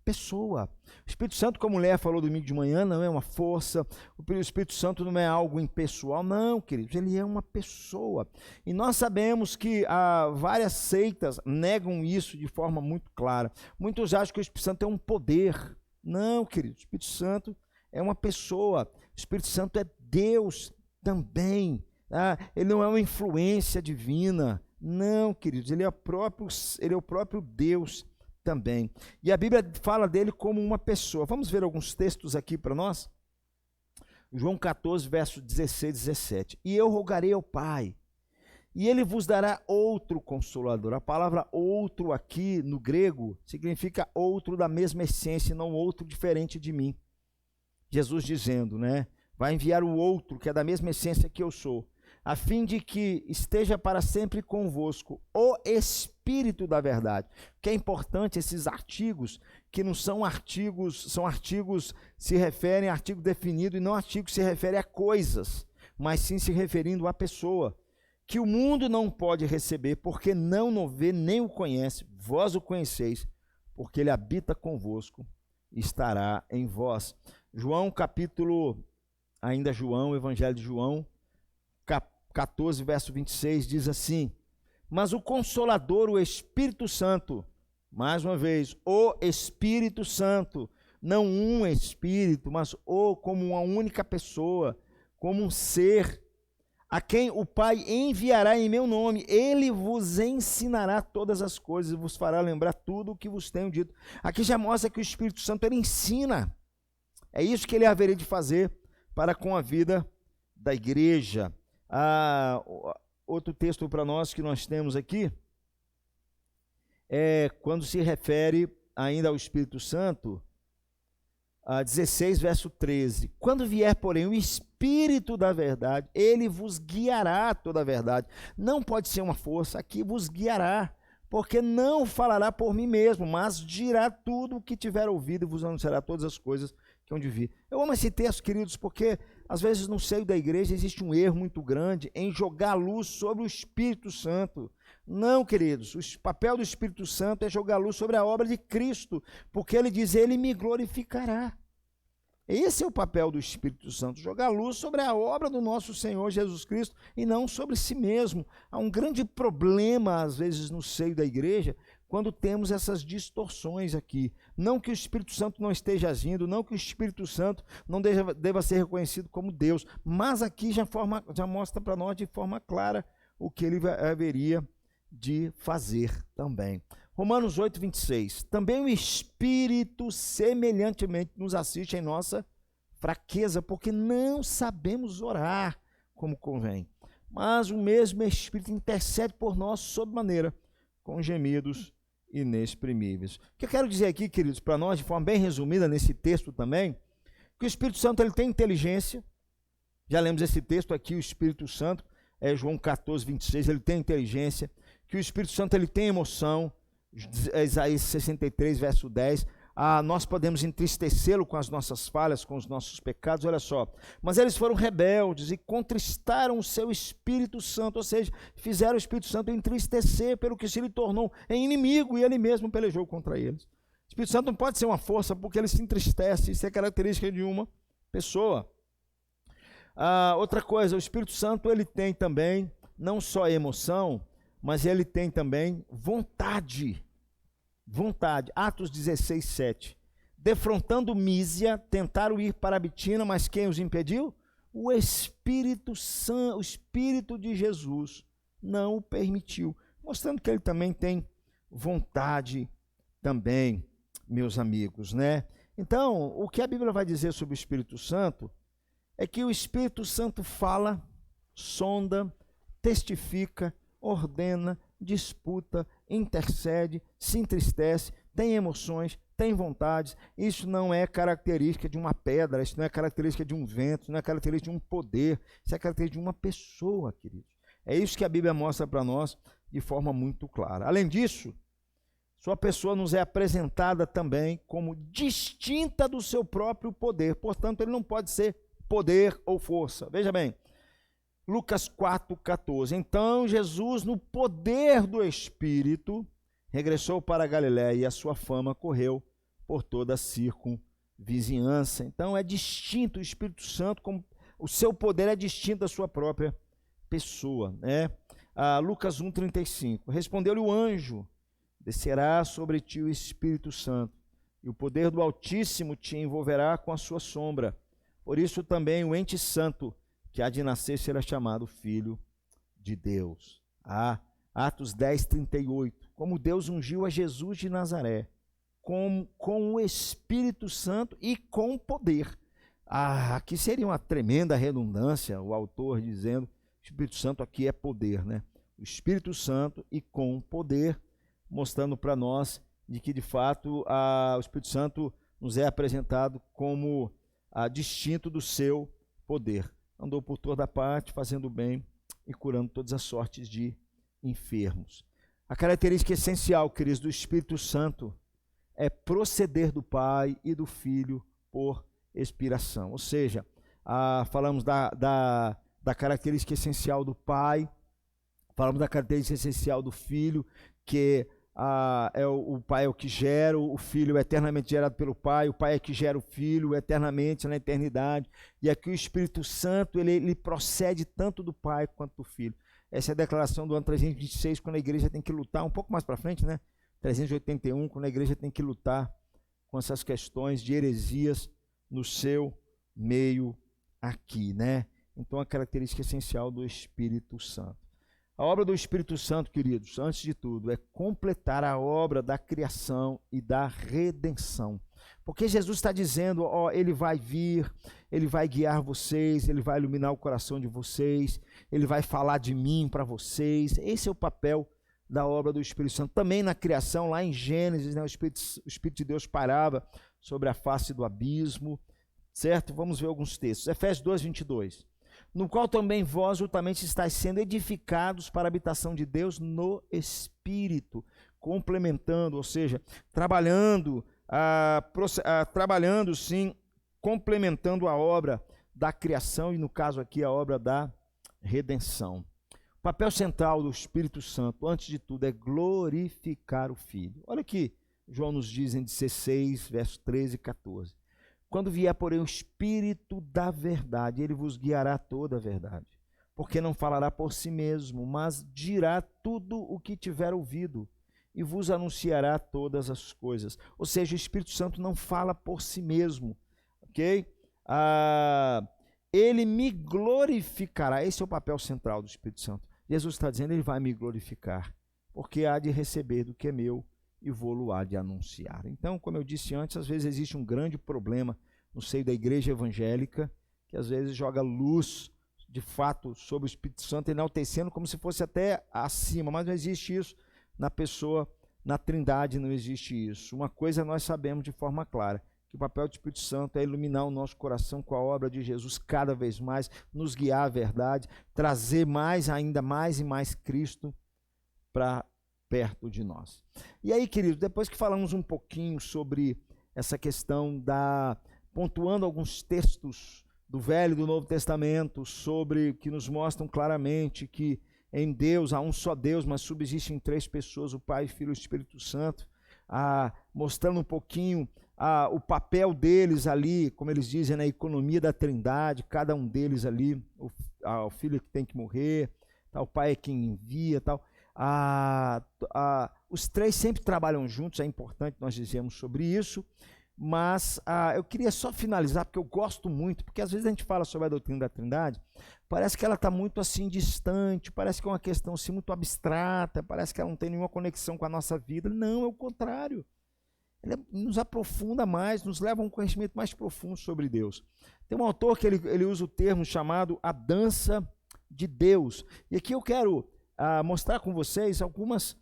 pessoa. O Espírito Santo, como o Léa falou domingo de manhã, não é uma força. O Espírito Santo não é algo impessoal, não, queridos, ele é uma pessoa. E nós sabemos que várias seitas negam isso de forma muito clara. Muitos acham que o Espírito Santo é um poder. Não, queridos, o Espírito Santo é uma pessoa. O Espírito Santo é Deus também. Ele não é uma influência divina. Não, queridos, ele é o próprio Deus também. E a Bíblia fala dele como uma pessoa. Vamos ver alguns textos aqui para nós? João 14, verso 16 e 17. E eu rogarei ao Pai, e ele vos dará outro consolador. A palavra outro aqui no grego significa outro da mesma essência, não outro diferente de mim. Jesus dizendo, vai enviar o outro que é da mesma essência que eu sou, a fim de que esteja para sempre convosco o Espírito da verdade. Que é importante esses artigos, que não são artigos, se referem a artigo definido, e não artigo que se refere a coisas, mas sim se referindo à pessoa, que o mundo não pode receber, porque não o vê nem o conhece, vós o conheceis, porque ele habita convosco e estará em vós. Evangelho de João, 14, verso 26, diz assim: Mas o Consolador, o Espírito Santo, mais uma vez, o Espírito Santo, não um Espírito, mas o como uma única pessoa, como um ser, a quem o Pai enviará em meu nome, ele vos ensinará todas as coisas e vos fará lembrar tudo o que vos tenho dito. Aqui já mostra que o Espírito Santo, ele ensina. É isso que ele haveria de fazer para com a vida da igreja. Outro texto para nós que nós temos aqui, é quando se refere ainda ao Espírito Santo, 16, verso 13. Quando vier, porém, o Espírito da verdade, ele vos guiará a toda a verdade. Não pode ser uma força, aqui vos guiará, porque não falará por mim mesmo, mas dirá tudo o que tiver ouvido e vos anunciará todas as coisas que hão de vir. Eu amo esse texto, queridos, porque às vezes no seio da igreja existe um erro muito grande em jogar luz sobre o Espírito Santo. Não, queridos, o papel do Espírito Santo é jogar luz sobre a obra de Cristo, porque ele diz, ele me glorificará. Esse é o papel do Espírito Santo, jogar luz sobre a obra do nosso Senhor Jesus Cristo e não sobre si mesmo. Há um grande problema, às vezes, no seio da igreja, quando temos essas distorções aqui. Não que o Espírito Santo não esteja agindo, não que o Espírito Santo não deva ser reconhecido como Deus, mas aqui já mostra para nós de forma clara o que ele haveria de fazer também. Romanos 8, 26. Também o Espírito semelhantemente nos assiste em nossa fraqueza, porque não sabemos orar como convém. Mas o mesmo Espírito intercede por nós sob maneira, com gemidos inexprimíveis. O que eu quero dizer aqui, queridos, para nós, de forma bem resumida nesse texto também, que o Espírito Santo ele tem inteligência. Já lemos esse texto aqui, o Espírito Santo, João 14, 26, ele tem inteligência. Que o Espírito Santo ele tem emoção, Isaías 63, verso 10, nós podemos entristecê-lo com as nossas falhas, com os nossos pecados, olha só, mas eles foram rebeldes e contristaram o seu Espírito Santo, ou seja, fizeram o Espírito Santo entristecer, pelo que se lhe tornou em inimigo e ele mesmo pelejou contra eles. O Espírito Santo não pode ser uma força porque ele se entristece, isso é característica de uma pessoa. Outra coisa, o Espírito Santo ele tem também não só emoção, mas ele tem também vontade. Atos 16, 7. Defrontando Mísia, tentaram ir para a Bitina, mas quem os impediu? O Espírito Santo, o Espírito de Jesus não o permitiu, mostrando que ele também tem vontade também, meus amigos, né? Então, o que a Bíblia vai dizer sobre o Espírito Santo é que o Espírito Santo fala, sonda, testifica, ordena, disputa, intercede, se entristece, tem emoções, tem vontades. Isso não é característica de uma pedra, isso não é característica de um vento, isso não é característica de um poder, isso é característica de uma pessoa, queridos. É isso que a Bíblia mostra para nós de forma muito clara. Além disso, sua pessoa nos é apresentada também como distinta do seu próprio poder. Portanto, ele não pode ser poder ou força. Veja bem, Lucas 4,14. Então Jesus, no poder do Espírito, regressou para a Galiléia e a sua fama correu por toda a circunvizinhança. Então é distinto o Espírito Santo, como o seu poder é distinto da sua própria pessoa, né? Lucas 1,35. Respondeu-lhe o anjo: descerá sobre ti o Espírito Santo, e o poder do Altíssimo te envolverá com a sua sombra. Por isso também o ente santo que há de nascer será chamado Filho de Deus. Atos 10, 38. Como Deus ungiu a Jesus de Nazaré, com o Espírito Santo e com poder. Aqui seria uma tremenda redundância, o autor dizendo, o Espírito Santo aqui é poder, né? O Espírito Santo e com poder, mostrando para nós de que, de fato, o Espírito Santo nos é apresentado como distinto do seu poder. Andou por toda parte, fazendo bem e curando todas as sortes de enfermos. A característica essencial, queridos, do Espírito Santo é proceder do Pai e do Filho por expiração. Ou seja, falamos da característica essencial do Pai, falamos da característica essencial do Filho, que o Pai é o que gera, o Filho é eternamente gerado pelo Pai, o Pai é que gera o Filho eternamente na eternidade, e aqui o Espírito Santo ele procede tanto do Pai quanto do Filho. Essa é a declaração do ano 326, quando a igreja tem que lutar, um pouco mais para frente, né? 381, quando a igreja tem que lutar com essas questões de heresias no seu meio aqui, né? Então, a característica essencial do Espírito Santo. A obra do Espírito Santo, queridos, antes de tudo, é completar a obra da criação e da redenção. Porque Jesus está dizendo, ó, ele vai vir, ele vai guiar vocês, ele vai iluminar o coração de vocês, ele vai falar de mim para vocês. Esse é o papel da obra do Espírito Santo. Também na criação, lá em Gênesis, né, o Espírito de Deus parava sobre a face do abismo, certo? Vamos ver alguns textos. Efésios 2, 22. No qual também vós juntamente estáis sendo edificados para a habitação de Deus no Espírito, complementando, ou seja, trabalhando, sim, complementando a obra da criação e, no caso aqui, a obra da redenção. O papel central do Espírito Santo, antes de tudo, é glorificar o Filho. Olha aqui, João nos diz em 16, versos 13 e 14. Quando vier, porém, o Espírito da verdade, ele vos guiará toda a verdade, porque não falará por si mesmo, mas dirá tudo o que tiver ouvido e vos anunciará todas as coisas. Ou seja, o Espírito Santo não fala por si mesmo, ok? Ele me glorificará. Esse é o papel central do Espírito Santo. Jesus está dizendo, ele vai me glorificar, porque há de receber do que é meu e vou-lo há de anunciar. Então, como eu disse antes, às vezes existe um grande problema no seio da igreja evangélica, que às vezes joga luz, de fato, sobre o Espírito Santo, enaltecendo como se fosse até acima, mas não existe isso na pessoa, na Trindade não existe isso. Uma coisa nós sabemos de forma clara, que o papel do Espírito Santo é iluminar o nosso coração com a obra de Jesus cada vez mais, nos guiar à verdade, trazer ainda mais e mais Cristo para perto de nós. E aí, queridos, depois que falamos um pouquinho sobre essa questão pontuando alguns textos do Velho e do Novo Testamento, que nos mostram claramente que em Deus há um só Deus, mas subsistem três pessoas, o Pai, o Filho e o Espírito Santo, mostrando um pouquinho o papel deles ali, como eles dizem, na economia da Trindade, cada um deles ali, o Filho que tem que morrer, o Pai é quem envia, tal. Os três sempre trabalham juntos, é importante nós dizermos sobre isso, mas eu queria só finalizar, porque eu gosto muito, porque às vezes a gente fala sobre a doutrina da Trindade, parece que ela está muito assim distante, parece que é uma questão assim muito abstrata, parece que ela não tem nenhuma conexão com a nossa vida. Não, é o contrário. Ela nos aprofunda mais, nos leva a um conhecimento mais profundo sobre Deus. Tem um autor que ele usa o termo chamado a dança de Deus, e aqui eu quero mostrar com vocês algumas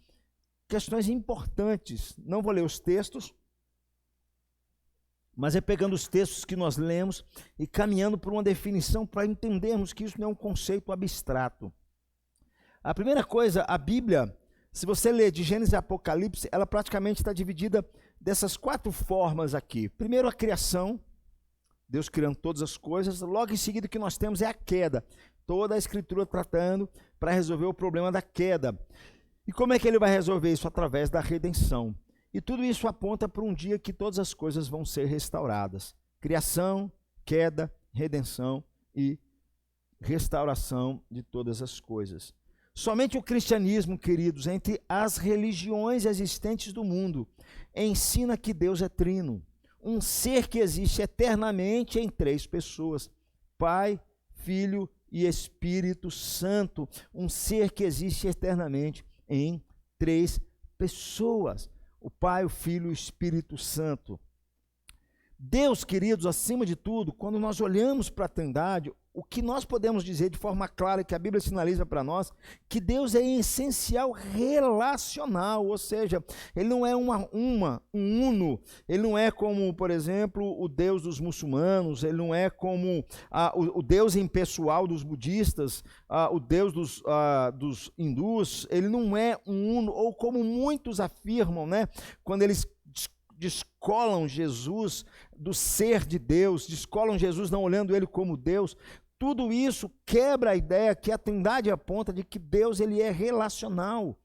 questões importantes. Não vou ler os textos, mas é pegando os textos que nós lemos e caminhando por uma definição para entendermos que isso não é um conceito abstrato. A primeira coisa, a Bíblia, se você ler de Gênesis e Apocalipse, ela praticamente está dividida dessas quatro formas aqui. Primeiro, a criação, Deus criando todas as coisas. Logo em seguida, o que nós temos é a queda. Toda a Escritura tratando para resolver o problema da queda. E como é que ele vai resolver isso? Através da redenção. E tudo isso aponta para um dia que todas as coisas vão ser restauradas. Criação, queda, redenção e restauração de todas as coisas. Somente o cristianismo, queridos, entre as religiões existentes do mundo, ensina que Deus é trino. Um ser que existe eternamente em três pessoas. Pai, Filho e Espírito Santo. Um ser que existe eternamente em três pessoas. O Pai, o Filho e o Espírito Santo. Deus, queridos, acima de tudo, quando nós olhamos para a Trindade, o que nós podemos dizer de forma clara, que a Bíblia sinaliza para nós, que Deus é em essencial relacional, ou seja, ele não é um uno, ele não é como, por exemplo, o Deus dos muçulmanos, ele não é como o Deus impessoal dos budistas, o Deus dos hindus, ele não é um uno, ou como muitos afirmam, né, quando eles descolam Jesus do ser de Deus, descolam Jesus não olhando ele como Deus. Tudo isso quebra a ideia que a Trindade aponta de que Deus ele é relacional.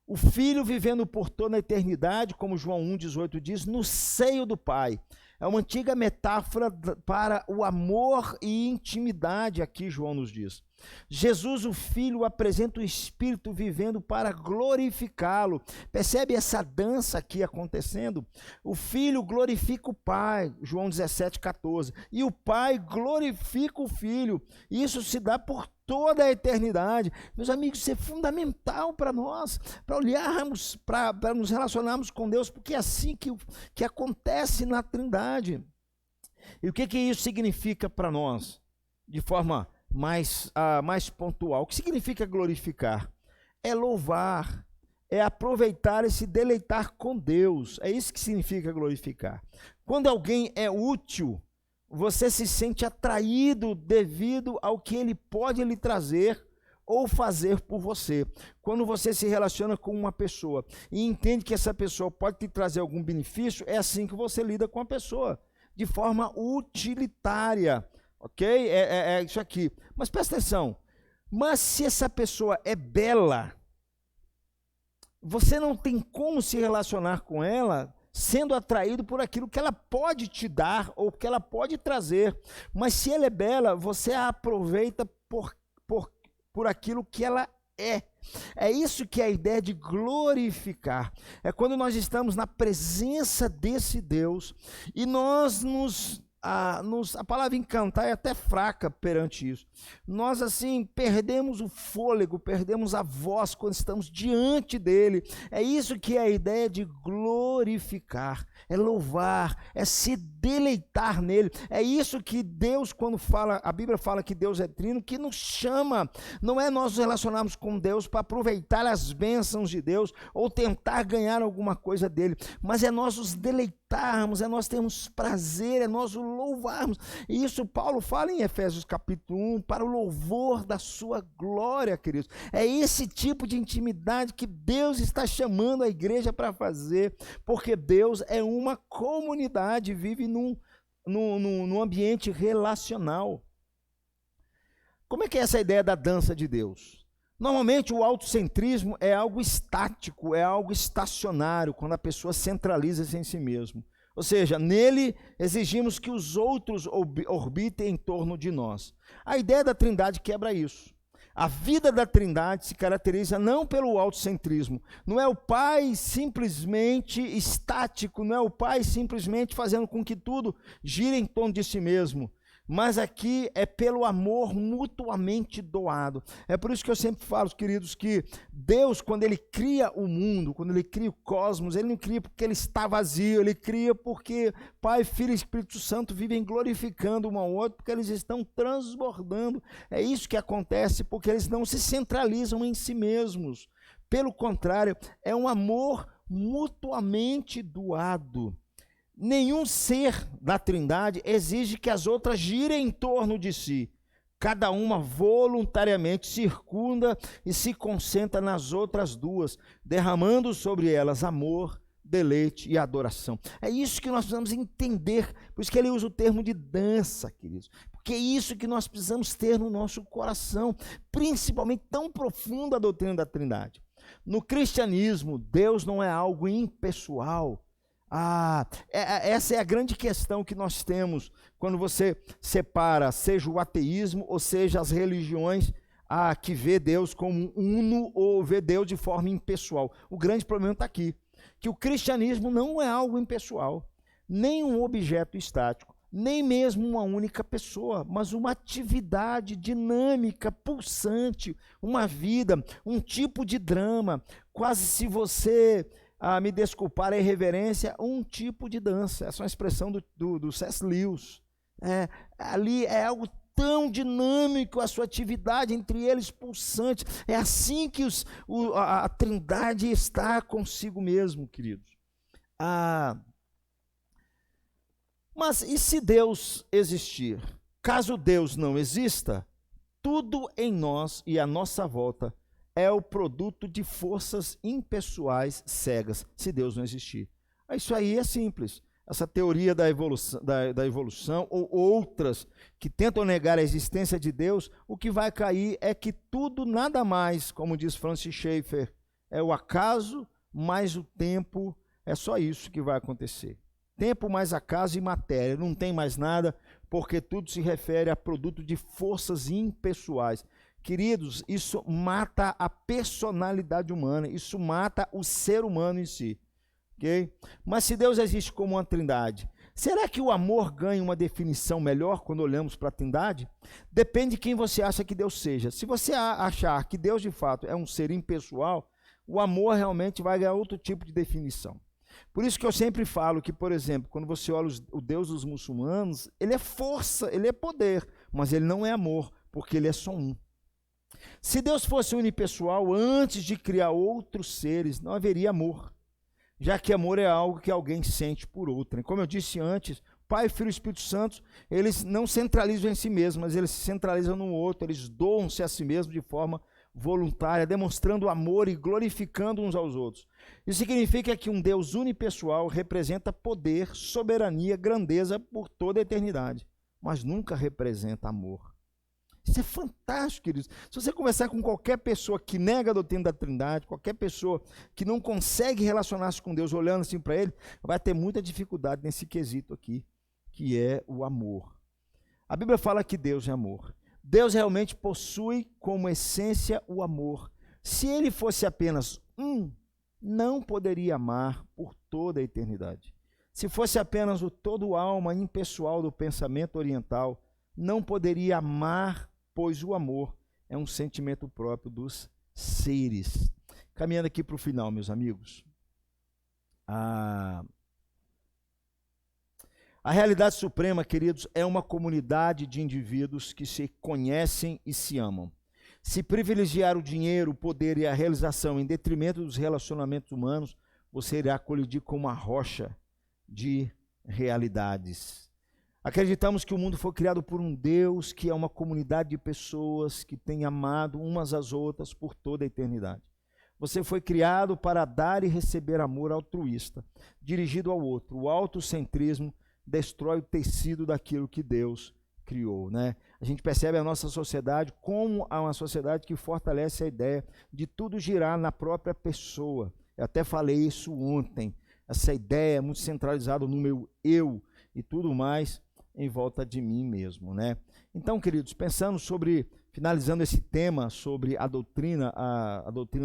O Filho vivendo por toda a eternidade, como João 1,18 diz, no seio do Pai. É uma antiga metáfora para o amor e intimidade, aqui João nos diz. Jesus, o Filho, apresenta o Espírito vivendo para glorificá-lo. Percebe essa dança aqui acontecendo? O Filho glorifica o Pai, João 17,14. E o Pai glorifica o Filho. Isso se dá por toda a eternidade. Meus amigos, isso é fundamental para nós, para olharmos, para nos relacionarmos com Deus, porque é assim que acontece na Trindade. E o que isso significa para nós? De forma mais pontual. O que significa glorificar? É louvar, é aproveitar e se deleitar com Deus. É isso que significa glorificar. Quando alguém é útil, você se sente atraído devido ao que ele pode lhe trazer ou fazer por você. Quando você se relaciona com uma pessoa e entende que essa pessoa pode te trazer algum benefício, é assim que você lida com a pessoa, de forma utilitária. Ok? É isso aqui. Mas presta atenção. Mas se essa pessoa é bela, você não tem como se relacionar com ela sendo atraído por aquilo que ela pode te dar ou que ela pode trazer. Mas se ela é bela, você a aproveita por aquilo que ela é. É isso que é a ideia de glorificar. É quando nós estamos na presença desse Deus e nós a palavra encantar é até fraca perante isso. Nós assim perdemos o fôlego, perdemos a voz quando estamos diante dele. É isso que é a ideia de glorificar, é louvar, é se deleitar nele. É isso que Deus, quando fala, a Bíblia fala que Deus é trino, que nos chama. Não é nós nos relacionarmos com Deus para aproveitar as bênçãos de Deus ou tentar ganhar alguma coisa dele, mas é nós nos deleitarmos, é nós termos prazer, é nós o louvarmos. E isso Paulo fala em Efésios capítulo 1, para o louvor da sua glória, queridos. É esse tipo de intimidade que Deus está chamando a igreja para fazer, porque Deus é uma comunidade, vive num ambiente relacional. Como é que é essa ideia da dança de Deus? Normalmente o autocentrismo é algo estático, é algo estacionário, quando a pessoa centraliza-se em si mesmo. Ou seja, nele exigimos que os outros orbitem em torno de nós. A ideia da Trindade quebra isso. A vida da Trindade se caracteriza não pelo autocentrismo. Não é o Pai simplesmente estático, não é o Pai simplesmente fazendo com que tudo gire em torno de si mesmo. Mas aqui é pelo amor mutuamente doado. É por isso que eu sempre falo, queridos, que Deus, quando Ele cria o mundo, quando Ele cria o cosmos, Ele não cria porque Ele está vazio, Ele cria porque Pai, Filho e Espírito Santo vivem glorificando um ao outro, porque eles estão transbordando. É isso que acontece, porque eles não se centralizam em si mesmos. Pelo contrário, é um amor mutuamente doado. Nenhum ser da Trindade exige que as outras girem em torno de si. Cada uma voluntariamente circunda e se concentra nas outras duas, derramando sobre elas amor, deleite e adoração. É isso que nós precisamos entender, por isso que ele usa o termo de dança, queridos. Porque é isso que nós precisamos ter no nosso coração, principalmente tão profunda a doutrina da Trindade. No cristianismo, Deus não é algo impessoal. Essa é a grande questão que nós temos quando você separa, seja o ateísmo ou seja as religiões que vê Deus como uno ou vê Deus de forma impessoal. O grande problema está aqui, que o cristianismo não é algo impessoal, nem um objeto estático, nem mesmo uma única pessoa, mas uma atividade dinâmica, pulsante, uma vida, um tipo de drama, quase se você... me desculpar a irreverência, um tipo de dança. Essa é uma expressão do C.S. Lewis. Ali é algo tão dinâmico, a sua atividade entre eles pulsante. É assim que a Trindade está consigo mesmo, queridos. Mas e se Deus existir? Caso Deus não exista, tudo em nós e à nossa volta é o produto de forças impessoais cegas, se Deus não existir. Isso aí é simples. Essa teoria da evolução ou outras que tentam negar a existência de Deus, o que vai cair é que tudo nada mais, como diz Francis Schaeffer, é o acaso mais o tempo, é só isso que vai acontecer. tempo mais acaso e matéria. Não tem mais nada, porque tudo se refere a produto de forças impessoais. Queridos, isso mata a personalidade humana, isso mata o ser humano em si. Okay? Mas se Deus existe como uma trindade, será que o amor ganha uma definição melhor quando olhamos para a trindade? Depende de quem você acha que Deus seja. Se você achar que Deus de fato é um ser impessoal, o amor realmente vai ganhar outro tipo de definição. Por isso que eu sempre falo que, por exemplo, quando você olha o Deus dos muçulmanos, ele é força, ele é poder, mas ele não é amor, porque ele é só um. Se Deus fosse unipessoal, antes de criar outros seres, não haveria amor, já que amor é algo que alguém sente por outrem. Como eu disse antes, Pai, Filho e Espírito Santo, eles não centralizam em si mesmos, mas eles se centralizam no outro, eles doam-se a si mesmos de forma voluntária, demonstrando amor e glorificando uns aos outros. Isso significa que um Deus unipessoal representa poder, soberania, grandeza por toda a eternidade, mas nunca representa amor. Isso é fantástico, queridos. Se você conversar com qualquer pessoa que nega a doutrina da Trindade, qualquer pessoa que não consegue relacionar-se com Deus olhando assim para ele, vai ter muita dificuldade nesse quesito aqui, que é o amor. A Bíblia fala que Deus é amor. Deus realmente possui como essência o amor. Se ele fosse apenas um, não poderia amar por toda a eternidade. Se fosse apenas o todo alma impessoal do pensamento oriental, não poderia amar, pois o amor é um sentimento próprio dos seres. Caminhando aqui para o final, meus amigos. A realidade suprema, queridos, é uma comunidade de indivíduos que se conhecem e se amam. Se privilegiar o dinheiro, o poder e a realização em detrimento dos relacionamentos humanos, você irá colidir com uma rocha de realidades. Acreditamos que o mundo foi criado por um Deus que é uma comunidade de pessoas que têm amado umas às outras por toda a eternidade. Você foi criado para dar e receber amor altruísta, dirigido ao outro. O autocentrismo destrói o tecido daquilo que Deus criou, né? A gente percebe a nossa sociedade como uma sociedade que fortalece a ideia de tudo girar na própria pessoa. Eu até falei isso ontem. Essa ideia é muito centralizada no meu eu e tudo mais em volta de mim mesmo, né? Então, queridos, pensando sobre, finalizando esse tema sobre a doutrina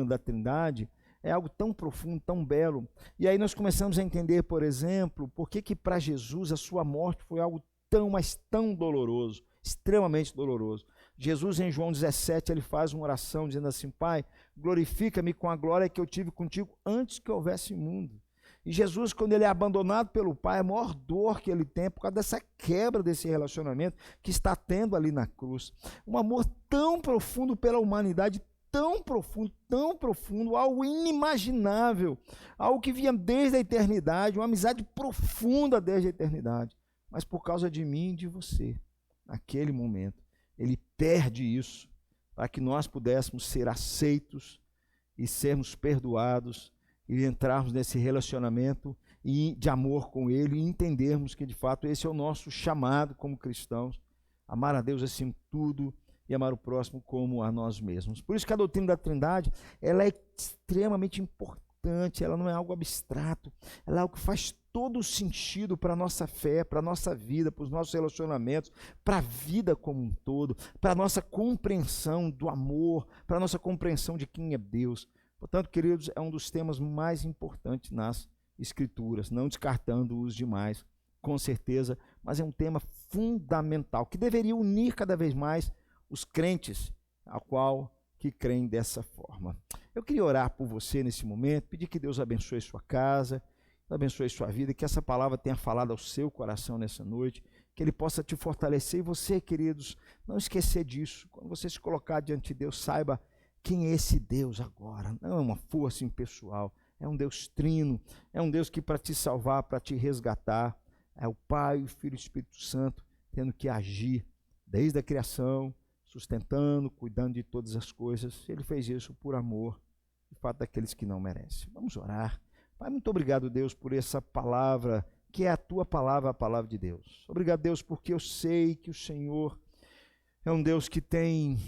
da Trindade, é algo tão profundo, tão belo. E aí nós começamos a entender, por exemplo, por que para Jesus a sua morte foi algo tão, mas tão doloroso, extremamente doloroso. Jesus, em João 17, ele faz uma oração dizendo assim: Pai, glorifica-me com a glória que eu tive contigo antes que houvesse mundo. E Jesus, quando ele é abandonado pelo Pai, a maior dor que ele tem por causa dessa quebra desse relacionamento que está tendo ali na cruz. Um amor tão profundo pela humanidade, tão profundo, algo inimaginável, algo que vinha desde a eternidade, uma amizade profunda desde a eternidade. Mas por causa de mim e de você, naquele momento, ele perde isso para que nós pudéssemos ser aceitos e sermos perdoados e entrarmos nesse relacionamento de amor com ele e entendermos que de fato esse é o nosso chamado como cristãos, amar a Deus acima de tudo e amar o próximo como a nós mesmos. Por isso que a doutrina da Trindade, ela é extremamente importante, ela não é algo abstrato, ela é algo que faz todo sentido para a nossa fé, para a nossa vida, para os nossos relacionamentos, para a vida como um todo, para a nossa compreensão do amor, para a nossa compreensão de quem é Deus. Portanto, queridos, é um dos temas mais importantes nas Escrituras, não descartando os demais, com certeza, mas é um tema fundamental, que deveria unir cada vez mais os crentes, a qual que creem dessa forma. Eu queria orar por você nesse momento, pedir que Deus abençoe sua casa, abençoe sua vida, que essa palavra tenha falado ao seu coração nessa noite, que Ele possa te fortalecer. E você, queridos, não esquecer disso. Quando você se colocar diante de Deus, saiba quem é esse Deus agora. Não é uma força impessoal, é um Deus trino, é um Deus que para te salvar, para te resgatar, é o Pai, o Filho e o Espírito Santo tendo que agir desde a criação, sustentando, cuidando de todas as coisas. Ele fez isso por amor, de fato, daqueles que não merecem. Vamos orar. Pai, muito obrigado, Deus, por essa palavra, que é a tua palavra, a palavra de Deus. Obrigado, Deus, porque eu sei que o Senhor é um Deus que tem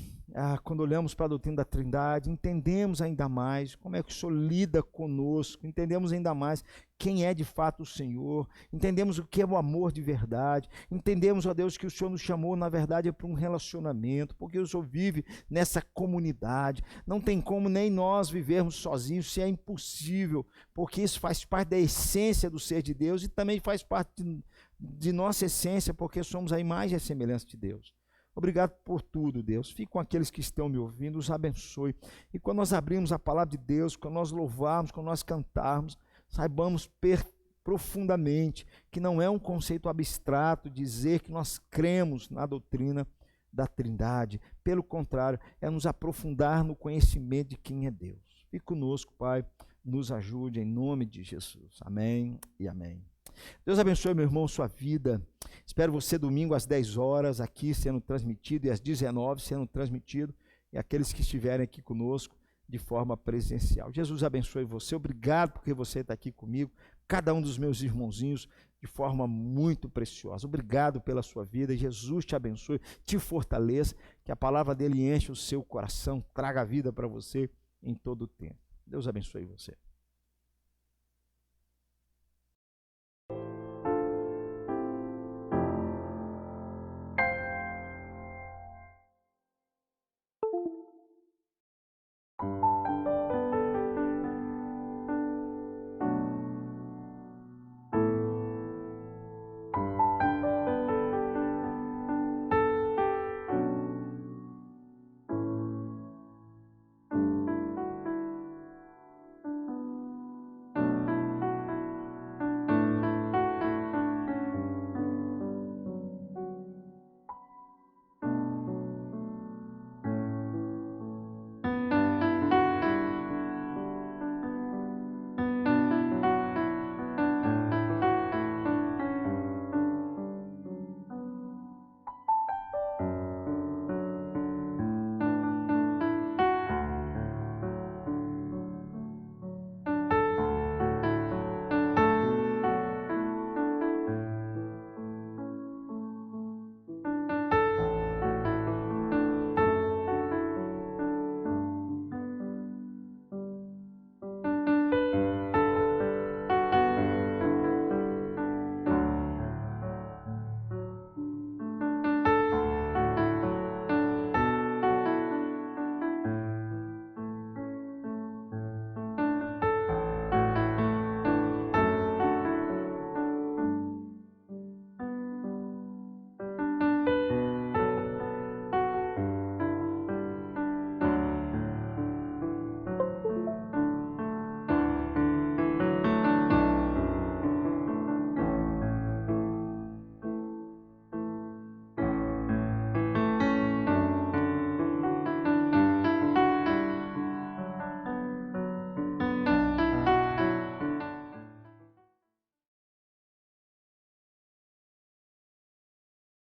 quando olhamos para a doutrina da Trindade, entendemos ainda mais como é que o Senhor lida conosco, entendemos ainda mais quem é de fato o Senhor, entendemos o que é o amor de verdade, entendemos, ó Deus, que o Senhor nos chamou, na verdade, para um relacionamento, porque o Senhor vive nessa comunidade, não tem como nem nós vivermos sozinhos, se é impossível, porque isso faz parte da essência do ser de Deus e também faz parte de nossa essência, porque somos a imagem e a semelhança de Deus. Obrigado por tudo, Deus. Fique com aqueles que estão me ouvindo, os abençoe. E quando nós abrimos a palavra de Deus, quando nós louvarmos, quando nós cantarmos, saibamos profundamente que não é um conceito abstrato dizer que nós cremos na doutrina da Trindade. Pelo contrário, é nos aprofundar no conhecimento de quem é Deus. Fique conosco, Pai. Nos ajude em nome de Jesus. Amém e amém. Deus abençoe, meu irmão, sua vida. Espero você domingo às 10 horas aqui sendo transmitido e às 19 sendo transmitido, e aqueles que estiverem aqui conosco de forma presencial. Jesus abençoe você. Obrigado porque você está aqui comigo, cada um dos meus irmãozinhos, de forma muito preciosa. Obrigado pela sua vida. Jesus te abençoe, te fortaleça, que a palavra dele enche o seu coração, traga vida para você em todo o tempo. Deus abençoe você.